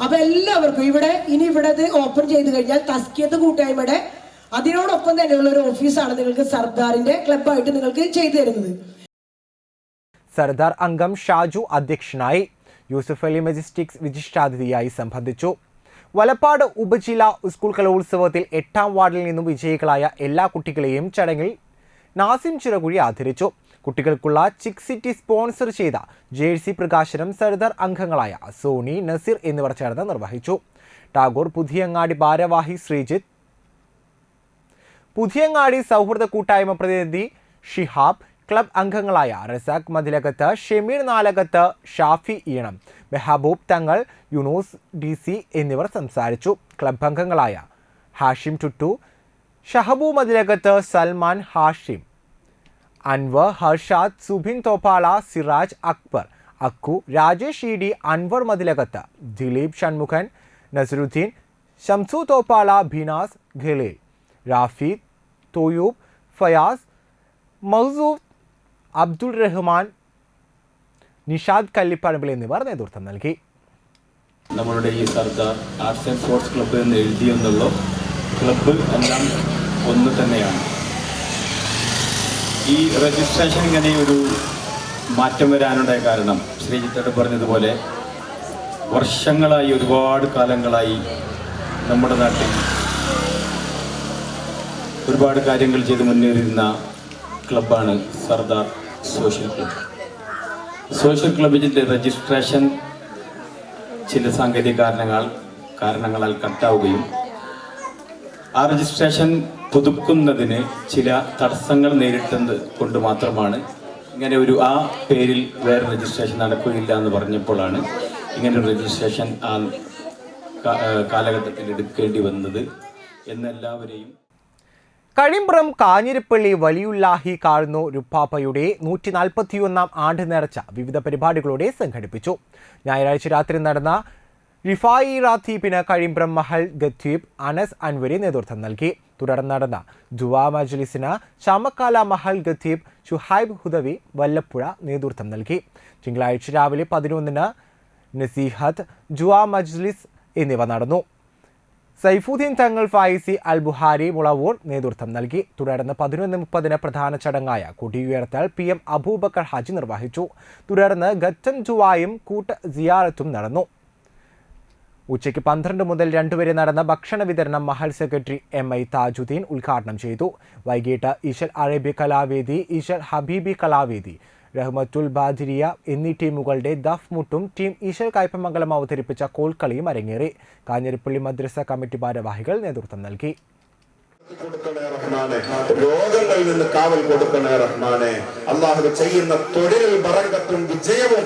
അപ്പൊ എല്ലാവർക്കും ഇവിടെ ഇനി ഇവിടെ ഓപ്പൺ ചെയ്ത് കഴിഞ്ഞാൽ തസ്കിയത്ത് കൂട്ടായ്മയുടെ അതിനോടൊപ്പം തന്നെയുള്ള ഒരു ഓഫീസാണ് നിങ്ങൾക്ക് സർദാറിന്റെ ക്ലബ്ബായിട്ട് നിങ്ങൾക്ക് ചെയ്തു തരുന്നത്. സർദാർ അംഗം ഷാജു അധ്യക്ഷനായി. യൂസുഫ് അലി മജിസ്റ്റിക്സ് വിശിഷ്ടാതിഥിയായി സംബന്ധിച്ചു. വലപ്പാട് ഉപജില്ലാ സ്കൂൾ കലോത്സവത്തിൽ 8ാം വാർഡിൽ നിന്നും വിജയികളായ എല്ലാ കുട്ടികളെയും ചടങ്ങിൽ നാസിം ചിറകുഴി ആദരിച്ചു. കുട്ടികൾക്കുള്ള ചിക് സിറ്റി സ്പോൺസർ ചെയ്ത ജേഴ്സി പ്രകാശനം സർദാർ അംഗങ്ങളായ സോണി, നസീർ എന്നിവർ ചേർന്ന് നിർവഹിച്ചു. ടാഗോർ പുതിയങ്ങാടി ഭാരവാഹി ശ്രീജിത്ത്, പുതിയങ്ങാടി സൗഹൃദ കൂട്ടായ്മ പ്രതിനിധി ഷിഹാബ്, ക്ലബ് അംഗങ്ങളായ റസാഖ് മതിലകത്ത്, ഷമീർ നാലകത്ത്, ഷാഫി ഈണം, മെഹബൂബ് തങ്ങൾ, യുനൂസ് DC എന്നിവർ സംസാരിച്ചു. ക്ലബ് അംഗങ്ങളായ ഹാഷിം ടുട്ടു, ഷഹബു മതിലകത്ത്, സൽമാൻ, ഹാഷിം, അൻവർ, ഹർഷാദ്, സുബിൻ തോപ്പാള, സിറാജ്, അക്ബർ, അക്കു, രാജേഷ് ED, അൻവർ മതിലകത്ത്, ദിലീപ് ഷൺമുഖൻ, നസറുദ്ദീൻ, ഷംസു തോപ്പാള, ബിനാസ്, ഖലീൽ, റാഫി, തോയൂബ്, ഫയാസ്, മഹ്സൂഫ്, അബ്ദുൾ റഹ്മാൻ, നിഷാദ് കല്ലിപ്പറമ്പിൽ എന്നിവർ നേതൃത്വം നൽകി. നമ്മളുടെ ഈ Sardar arts and sports club എന്ന് എഴുതിയെന്നുള്ളൂ. ക്ലബ്ബ് എല്ലാം ഒന്ന് തന്നെയാണ്. ഈ രജിസ്ട്രേഷൻ ഇങ്ങനെ ഒരു മാറ്റം വരാനുണ്ടായ കാരണം ശ്രീജിത്തോട് പറഞ്ഞതുപോലെ വർഷങ്ങളായി, ഒരുപാട് കാലങ്ങളായി നമ്മുടെ നാട്ടിൽ ഒരുപാട് കാര്യങ്ങൾ ചെയ്ത് മുന്നേറിയിരുന്ന ക്ലബ്ബാണ് സർദാർ സോഷ്യൽ ക്ലബ്ബ്. സോഷ്യൽ ക്ലബ്ബിൻ്റെ രജിസ്ട്രേഷൻ ചില സാങ്കേതിക കാരണങ്ങളാൽ കട്ടാവുകയും ആ രജിസ്ട്രേഷൻ പുതുക്കുന്നതിന് ചില തടസ്സങ്ങൾ നേരിട്ടത് കൊണ്ട് മാത്രമാണ് ഇങ്ങനെ ഒരു ആ പേരിൽ വേറെ രജിസ്ട്രേഷൻ നടക്കുകയില്ല എന്ന് പറഞ്ഞപ്പോഴാണ് ഇങ്ങനെ ഒരു രജിസ്ട്രേഷൻ ആ കാലഘട്ടത്തിൽ എടുക്കേണ്ടി വന്നത് എന്നെല്ലാവരെയും. കഴിമ്പ്രം കാഞ്ഞിരപ്പള്ളി വലിയുല്ലാഹി കാഴ്ന്നു രുപ്പാപ്പയുടെ 141ാം ആണ്ട് നേർച്ച വിവിധ പരിപാടികളോടെ സംഘടിപ്പിച്ചു. ഞായറാഴ്ച രാത്രി നടന്ന റിഫായി റാത്തീബിന് കഴിമ്പ്രം മഹൽ ഖത്തീബ് അനസ് അൻവരി നേതൃത്വം നൽകി. തുടർന്ന് നടന്ന ദുആ മജ്ലിസിന് ചാമക്കാല മഹൽ ഖത്തീബ് ഷുഹൈബ് ഹുദവി വല്ലപ്പുഴ നേതൃത്വം നൽകി. തിങ്കളാഴ്ച രാവിലെ 11-ന് നസീഹത്ത്, ദുആ മജ്ലിസ് എന്നിവ നടന്നു. സൈഫുദ്ദീൻ തങ്ങൾ ഫായിസി അൽ ബുഹാരി മുളവൂർ നേതൃത്വം നൽകി. തുടർന്ന് 11:30-ന് പ്രധാന ചടങ്ങായ കൊടിയുയർത്തൽ PM അബൂബക്കർ ഹാജി നിർവഹിച്ചു. തുടർന്ന് ഖത്തം ജുവായും കൂട്ട സിയാറത്തും നടന്നു. ഉച്ചയ്ക്ക് 12 മുതൽ 2 വരെ നടന്ന ഭക്ഷണ വിതരണം മഹൽ സെക്രട്ടറി MI താജുദ്ദീൻ ഉദ്ഘാടനം ചെയ്തു. വൈകിട്ട് ഈശൽ അറേബ്യ കലാവേദി, ഈശൽ ഹബീബി കലാവേദി, റഹ്മത്തുൽ ബാദിരിയ എന്നീ ടീമുകളുടെ ദഫ് മുട്ടും ടീം ഈശൽ കയ്പമംഗലം അവതരിപ്പിച്ച കോൽക്കളിയും അരങ്ങേറി. കാഞ്ഞിരപ്പള്ളി മദ്രസ കമ്മിറ്റി ഭാരവാഹികൾ നേതൃത്വം നൽകി. രോഗങ്ങളിൽ നിന്ന് കാവൽ കൊടുക്കണേ റഹ്മാനെ. അള്ളാഹു ചെയ്യുന്ന തൊഴിലിൽ ബറക്കത്തും വിജയവും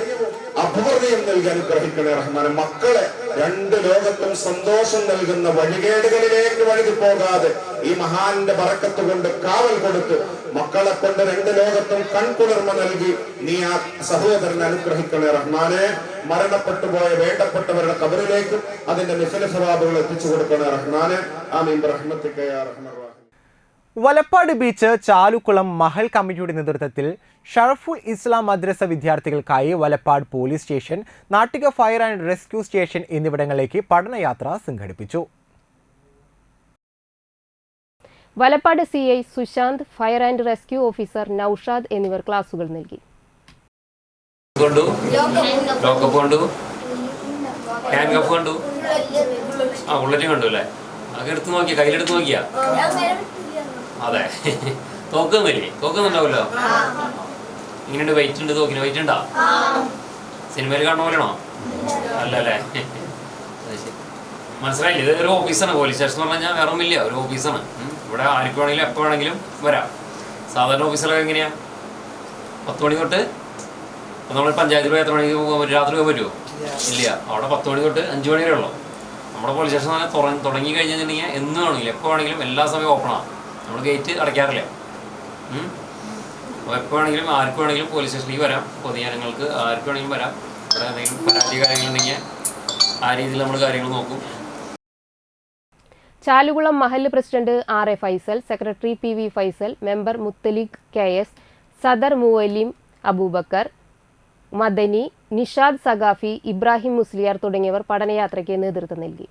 അഭിവൃദ്ധിയും നൽകി അനുഗ്രഹിക്കണേ റഹ്മാനെ. മക്കളെ 2 ലോകത്തും സന്തോഷം നൽകുന്ന വഴികേടുകളിലേക്ക് വഴുതി പോകാതെ ഈ മഹാന്റെ ബറക്കത്ത് കൊണ്ട് കാവൽ കൊടുത്ത് മക്കളെ കൊണ്ട് 2 ലോകത്തും കൺകുളിർമ നൽകി നീ ആ സഹോദരനെ അനുഗ്രഹിക്കണേ റഹ്മാനെ. മരണപ്പെട്ടുപോയ വേണ്ടപ്പെട്ടവരുടെ ഖബറിലേക്കും അതിന്റെ മിസ്ല സവാബുകൾ എത്തിച്ചു കൊടുക്കണേ റഹ്മാനെ. ആമീൻ റഹ്മത്തിക യാ റഹ്മാൻ റഹീം. വലപ്പാട് ബീച്ച് ചാലുക്കുളം മഹൽ കമ്മിറ്റിയുടെ നേതൃത്വത്തിൽ ഷറഫുൽ ഇസ്ലാം മദ്രസ വിദ്യാർത്ഥികൾക്കായി Valappad police station, Nattika fire and rescue station എന്നിവിടങ്ങളിലേക്ക് പഠനയാത്ര സംഘടിപ്പിച്ചു. Valappad CI Sushanth, fire and rescue officer Noushad എന്നിവർ ക്ലാസുകൾ നൽകി. അതെ, തോക്കുന്നുണ്ടാവല്ലോ. ഇങ്ങനെ വെയിറ്റ് ഉണ്ട്, തോക്കിന് വെയിറ്റ് ഉണ്ടാ? സിനിമയിൽ കാണുന്ന പോലെയാണോ? അല്ലല്ലേ, മനസ്സിലായില്ലേ? ഇത് ഒരു ഓഫീസാണ്. പോലീസ് സ്റ്റേഷൻ എന്ന് പറഞ്ഞാൽ വേറെ ഒന്നുമില്ല, ഒരു ഓഫീസാണ്. ഇവിടെ ആർക്ക് വേണമെങ്കിലും എപ്പോൾ വേണമെങ്കിലും വരാം. സാധാരണ ഓഫീസിലൊക്കെ എങ്ങനെയാ? 10 മണി തൊട്ട് നമ്മൾ പഞ്ചായത്തിൽ പോയി എത്ര മണിക്ക് പോകാൻ പറ്റും? രാത്രി പോകാൻ പറ്റുമോ? ഇല്ല. അവിടെ 10 മണി തൊട്ട് 5 മണി വരെ ഉള്ളൂ. നമ്മുടെ പോലീസ് സ്റ്റേഷൻ തന്നെ തുടങ്ങി കഴിഞ്ഞിട്ടുണ്ടെങ്കിൽ എന്ന് വേണമെങ്കിലും എപ്പോൾ വേണമെങ്കിലും എല്ലാ സമയവും ഓപ്പണാണ്. നമ്മൾ ഗേറ്റ് അടയ്ക്കാറില്ല. അപ്പോൾ എപ്പോൾ വേണമെങ്കിലും ആർക്ക് വേണമെങ്കിലും പോലീസ് സ്റ്റേഷനിലേക്ക് വരാം. പൊതുജനങ്ങൾക്ക് ആർക്ക് വേണമെങ്കിലും വരാം. ഇവിടെ എന്തെങ്കിലും പരാതി കാര്യങ്ങളുണ്ടെങ്കിൽ ആ രീതിയിൽ നമ്മൾ കാര്യങ്ങൾ നോക്കും. ചാലുകുളം മഹല്ല് president RA Faisal, secretary PV Faisal, member Muthaliq KS, സദർ മുവല്ലിം അബൂബക്കർ, മദനി, നിഷാദ് സഖാഫി, ഇബ്രാഹിം മുസ്ലിയാർ തുടങ്ങിയവർ പഠനയാത്രയ്ക്ക് നേതൃത്വം നൽകി.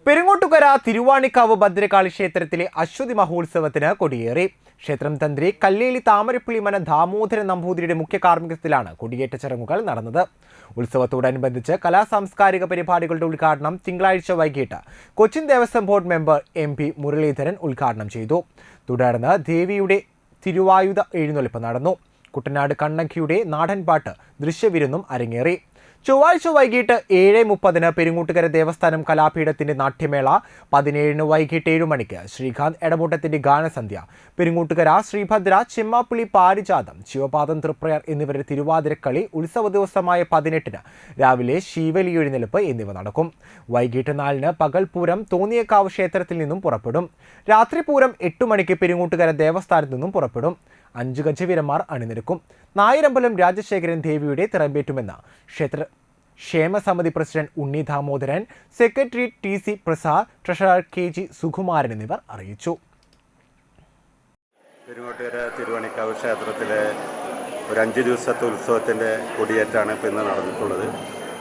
പെരിങ്ങോട്ടുകര തിരുവാണിക്കാവ് ഭദ്രകാളി ക്ഷേത്രത്തിലെ അശ്വതി മഹോത്സവത്തിന് കൊടിയേറി. ക്ഷേത്രം തന്ത്രി കല്ലേലി താമരപ്പള്ളി മന ദാമോദരൻ നമ്പൂതിരിയുടെ മുഖ്യ കാർമ്മികത്വത്തിലാണ് കൊടിയേറ്റ ചടങ്ങുകൾ നടന്നത്. ഉത്സവത്തോടനുബന്ധിച്ച് കലാസാംസ്കാരിക പരിപാടികളുടെ ഉദ്ഘാടനം തിങ്കളാഴ്ച വൈകിട്ട് Cochin Devaswom board member MP Muraleedharan ഉദ്ഘാടനം ചെയ്തു. തുടർന്ന് ദേവിയുടെ തിരുവായുധ എഴുന്നള്ളിപ്പ് നടന്നു. കുട്ടനാട് കണ്ണങ്കിയുടെ നാടൻപാട്ട് ദൃശ്യവിരുന്നും അരങ്ങേറി. ചൊവ്വാഴ്ച വൈകിട്ട് 7:30 പെരിങ്ങോട്ടുകര ദേവസ്ഥാനം കലാപീഠത്തിന്റെ നാട്യമേള, 17 വൈകിട്ട് 7 മണിക്ക് ശ്രീകാന്ത് എടമുട്ടത്തിന്റെ ഗാനസന്ധ്യ, പെരിങ്ങോട്ടുകര ശ്രീഭദ്ര, ചെമ്മാപ്പുള്ളി പാരിജാതം, ശിവപാദം തൃപ്രയർ എന്നിവരുടെ തിരുവാതിരക്കളി, ഉത്സവ ദിവസമായ 18 രാവിലെ ശീവലി എഴുന്നള്ളിപ്പ് എന്നിവ നടക്കും. വൈകിട്ട് 4 പകൽപൂരം തോന്നിയക്കാവ് ക്ഷേത്രത്തിൽ നിന്നും പുറപ്പെടും. രാത്രി പൂരം 8 മണിക്ക് പെരിങ്ങോട്ടുകര ദേവസ്ഥാനത്ത് നിന്നും പുറപ്പെടും. 5 ഗജവീരന്മാർ അണിനിരക്കും. നായരമ്പലം രാജശേഖരൻ ദേവിയുടെ തിറമ്പേറ്റുമെന്ന് ക്ഷേത്ര ക്ഷേമസമിതി president Unni Damodaran, secretary TC Prasad, treasurer KG Sukumaran എന്നിവർ അറിയിച്ചു. പെരിങ്ങോട്ടുകര തിരുവാണിക്കാവ് ക്ഷേത്രത്തിലെ ഒരു 5 ദിവസത്തെ ഉത്സവത്തിൻ്റെ കൊടിയേറ്റാണ് ഇപ്പോൾ ഇന്ന് നടന്നിട്ടുള്ളത്.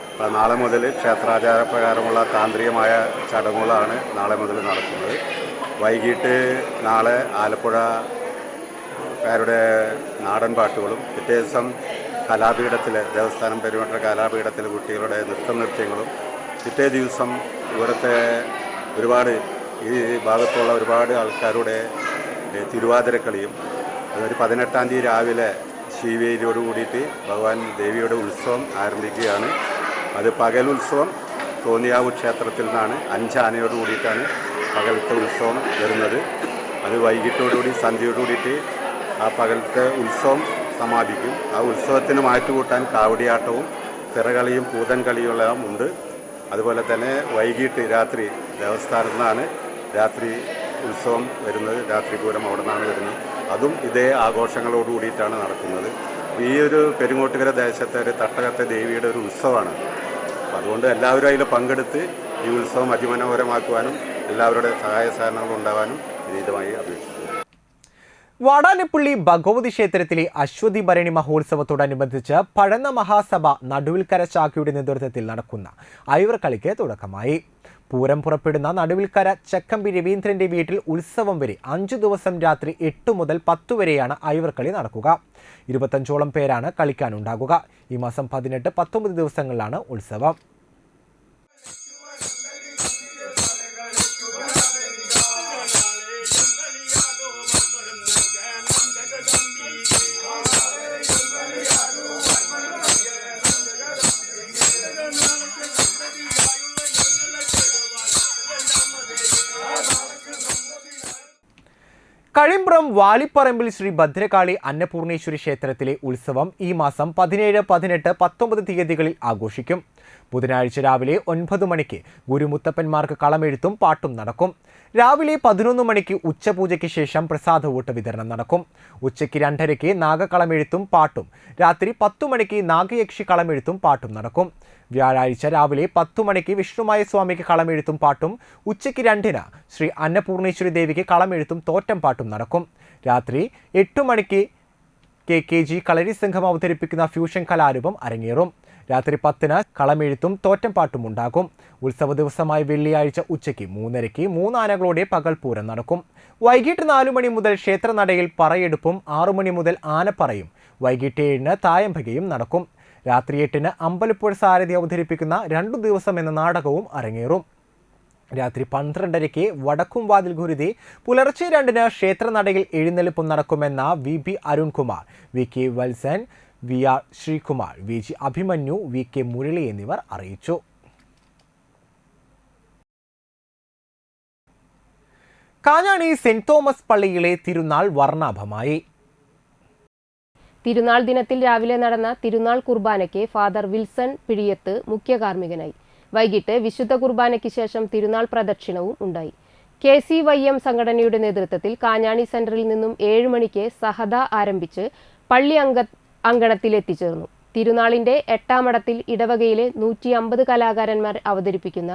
അപ്പോൾ നാളെ മുതൽ ക്ഷേത്രാചാരപ്രകാരമുള്ള താന്ത്രികമായ ചടങ്ങുകളാണ് നാളെ മുതൽ നടക്കുന്നത്. വൈകിട്ട് നാളെ ആലപ്പുഴക്കാരുടെ നാടൻ പാട്ടുകളും, പിറ്റേ ദിവസം കലാപീഠത്തിലെ ദേവസ്ഥാനം പെരുമാറ്റ കലാപീഠത്തിലെ കുട്ടികളുടെ നൃത്യങ്ങളും, പിറ്റേ ദിവസം ഇവിടുത്തെ ഒരുപാട് ഈ ഭാഗത്തുള്ള ഒരുപാട് ആൾക്കാരുടെ തിരുവാതിരക്കളിയും, അതൊരു 18-ാം തീയതി രാവിലെ ശീവേലിയോട് കൂടിയിട്ട് ഭഗവാൻ ദേവിയുടെ ഉത്സവം ആരംഭിക്കുകയാണ്. അത് പകലുത്സവം തോന്നിയാവ് ക്ഷേത്രത്തിൽ നിന്നാണ് 5 ആനയോട് കൂടിയിട്ടാണ് പകലത്തെ ഉത്സവം വരുന്നത്. അത് വൈകിട്ടോടുകൂടി സന്ധ്യയോട് കൂടിയിട്ട് ആ പകലത്തെ ഉത്സവം സമാപിക്കും. ആ ഉത്സവത്തിന് മാറ്റുകൂട്ടാൻ കാവടിയാട്ടവും തിറകളിയും പൂതൻ കളിയെല്ലാം ഉണ്ട്. അതുപോലെ തന്നെ വൈകിട്ട് രാത്രി ദേവസ്ഥാനത്ത് നിന്നാണ് രാത്രി ഉത്സവം വരുന്നത്. രാത്രി പൂരം അവിടെ നിന്നാണ് വരുന്നത്. അതും ഇതേ ആഘോഷങ്ങളോട് കൂടിയിട്ടാണ് നടക്കുന്നത്. ഈ ഒരു പെരിങ്ങോട്ടുകര ദേശത്തെ ഒരു തട്ടകത്തെ ദേവിയുടെ ഒരു ഉത്സവമാണ്. അതുകൊണ്ട് എല്ലാവരും അതിൽ പങ്കെടുത്ത് ഈ ഉത്സവം അതിമനോഹരമാക്കുവാനും എല്ലാവരുടെ സഹായ സഹകരണങ്ങൾ ഉണ്ടാകാനും വിനീതമായി അപേക്ഷിക്കുന്നു. വാടാനപ്പള്ളി ഭഗവതി ക്ഷേത്രത്തിലെ അശ്വതി ഭരണി മഹോത്സവത്തോടനുബന്ധിച്ച് പഴന്ന മഹാസഭ നടുവിൽക്കര ശാഖയുടെ നേതൃത്വത്തിൽ നടക്കുന്ന ഐവർകളിക്ക് തുടക്കമായി. പൂരം പുറപ്പെടുന്ന നടുവിൽക്കര ചക്കമ്പി രവീന്ദ്രന്റെ വീട്ടിൽ ഉത്സവം വരെ 5 ദിവസം രാത്രി 8 മുതൽ 10 വരെയാണ് ഐവർകളി നടക്കുക. 25ഓളം പേരാണ് കളിക്കാനുണ്ടാകുക. ഈ മാസം 18, 19 ദിവസങ്ങളിലാണ് ഉത്സവം. കഴിമ്പ്രം വാലിപ്പറമ്പിൽ ശ്രീ ഭദ്രകാളി അന്നപൂർണേശ്വരി ക്ഷേത്രത്തിലെ ഉത്സവം ഈ മാസം 17, 18, 19 തീയതികളിൽ ആഘോഷിക്കും. ബുധനാഴ്ച രാവിലെ 9 മണിക്ക് ഗുരുമുത്തപ്പന്മാർക്ക് കളമെഴുത്തും പാട്ടും നടക്കും. രാവിലെ 11 മണിക്ക് ഉച്ചപൂജയ്ക്ക് ശേഷം പ്രസാദവൂട്ട് വിതരണം നടക്കും. ഉച്ചയ്ക്ക് 2:30 നാഗകളമെഴുത്തും പാട്ടും, രാത്രി 10 മണിക്ക് നാഗയക്ഷി കളമെഴുത്തും പാട്ടും നടക്കും. വ്യാഴാഴ്ച രാവിലെ 10 മണിക്ക് വിഷ്ണുമായ സ്വാമിക്ക് കളമെഴുത്തും പാട്ടും, ഉച്ചയ്ക്ക് 2-ന് ശ്രീ അന്നപൂർണേശ്വരി ദേവിക്ക് കളമെഴുത്തും തോറ്റം പാട്ടും നടക്കും. രാത്രി 8 മണിക്ക് KG കളരി സംഘം അവതരിപ്പിക്കുന്ന ഫ്യൂഷൻ കലാരൂപം അരങ്ങേറും. രാത്രി 10-ന് കളമെഴുത്തും തോറ്റം പാട്ടും ഉണ്ടാകും. ഉത്സവ ദിവസമായ വെള്ളിയാഴ്ച ഉച്ചയ്ക്ക് 3:30 3 ആനകളോടെ പകൽപൂരം നടക്കും. വൈകിട്ട് 4 മണി മുതൽ ക്ഷേത്രനടയിൽ പറയെടുപ്പും 6 മണി മുതൽ ആനപ്പറയും, വൈകിട്ട് 7-ന് തായമ്പകയും നടക്കും. രാത്രി 8-ന് അമ്പലപ്പുഴ സാരഥി അവതരിപ്പിക്കുന്ന 2 ദിവസം എന്ന നാടകവും അരങ്ങേറും. രാത്രി 12:30 വടക്കുംവാതിൽ ഗുരുതി, പുലർച്ചെ 2-ന് ക്ഷേത്രനടയിൽ എഴുന്നള്ളിപ്പും നടക്കുമെന്ന VB Arunkumar, VK Valsan, VR Sreekumar, VG Abhimanyu, VK Murali എന്നിവർ അറിയിച്ചു. കാഞ്ഞാണി സെന്റ് തോമസ് പള്ളിയിലെ തിരുനാൾ വർണ്ണാഭമായി. തിരുനാൾ ദിനത്തിൽ രാവിലെ നടന്ന തിരുനാൾ കുർബാനയ്ക്ക് ഫാദർ വിൽസൺ പിഴിയത്ത് മുഖ്യ കാർമ്മികനായി. വൈകിട്ട് വിശുദ്ധ കുർബാനയ്ക്ക് ശേഷം തിരുനാൾ പ്രദക്ഷിണവും ഉണ്ടായി. KCYM സംഘടനയുടെ നേതൃത്വത്തിൽ കാഞ്ഞാണി സെന്ററിൽ നിന്നും 7 മണിക്ക് സഹദ ആരംഭിച്ച് പള്ളി അങ്കണത്തിൽ എത്തിച്ചേർന്നു. തിരുനാളിന്റെ 8-ാം മടത്തിൽ ഇടവകയിലെ 150 കലാകാരന്മാർ അവതരിപ്പിക്കുന്ന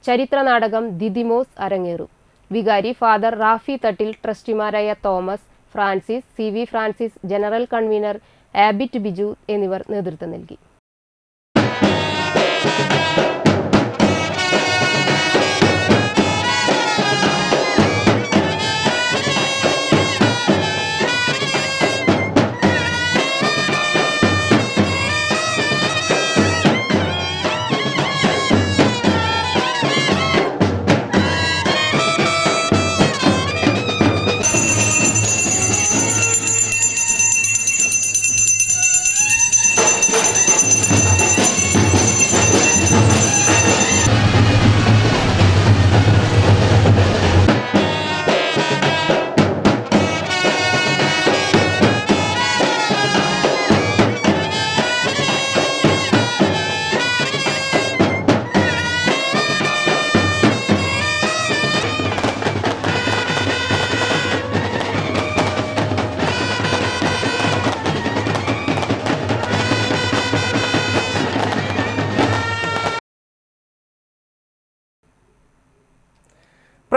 ചരിത്ര നാടകം ദിദിമോസ് അരങ്ങേറും. വികാരി ഫാദർ റാഫി തട്ടിൽ, ട്രസ്റ്റിമാരായ Thomas, Francis, CV Francis, general convener Abit Biju എന്നിവർ നേതൃത്വം നൽകി.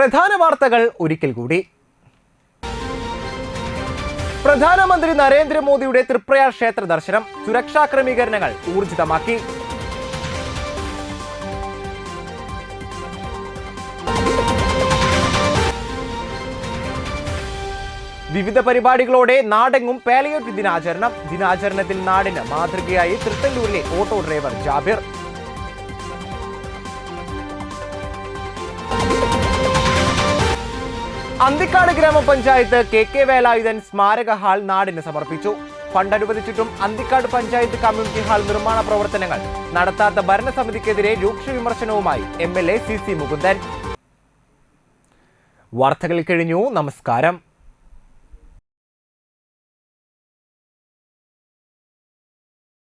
പ്രധാന വാർത്തകൾ ഒരിക്കൽ കൂടി. പ്രധാനമന്ത്രി നരേന്ദ്രമോദിയുടെ തൃപ്രയാർ ക്ഷേത്ര ദർശനം, സുരക്ഷാ ക്രമീകരണങ്ങൾ ഊർജിതമാക്കി. വിവിധ പരിപാടികളോടെ നാടെങ്ങും പാലിയേറ്റീവ് ദിനാചരണം. ദിനാചരണത്തിൽ നാടിന് മാതൃകയായി തൃത്തല്ലൂരിലെ ഓട്ടോ ഡ്രൈവർ ജാബിർ. അന്തിക്കാട് ഗ്രാമപഞ്ചായത്ത് KK വേലായുധൻ സ്മാരക ഹാൾ നാടിന് സമർപ്പിച്ചു. ഫണ്ട് അനുവദിച്ചിട്ടും അന്തിക്കാട് പഞ്ചായത്ത് കമ്മ്യൂണിറ്റി ഹാൾ നിർമ്മാണ പ്രവർത്തനങ്ങൾ നടത്താത്ത ഭരണസമിതിക്കെതിരെ രൂക്ഷ വിമർശനവുമായി MLA CC മുകുന്ദൻ. വാർത്തകൾ കഴിഞ്ഞു. നമസ്കാരം.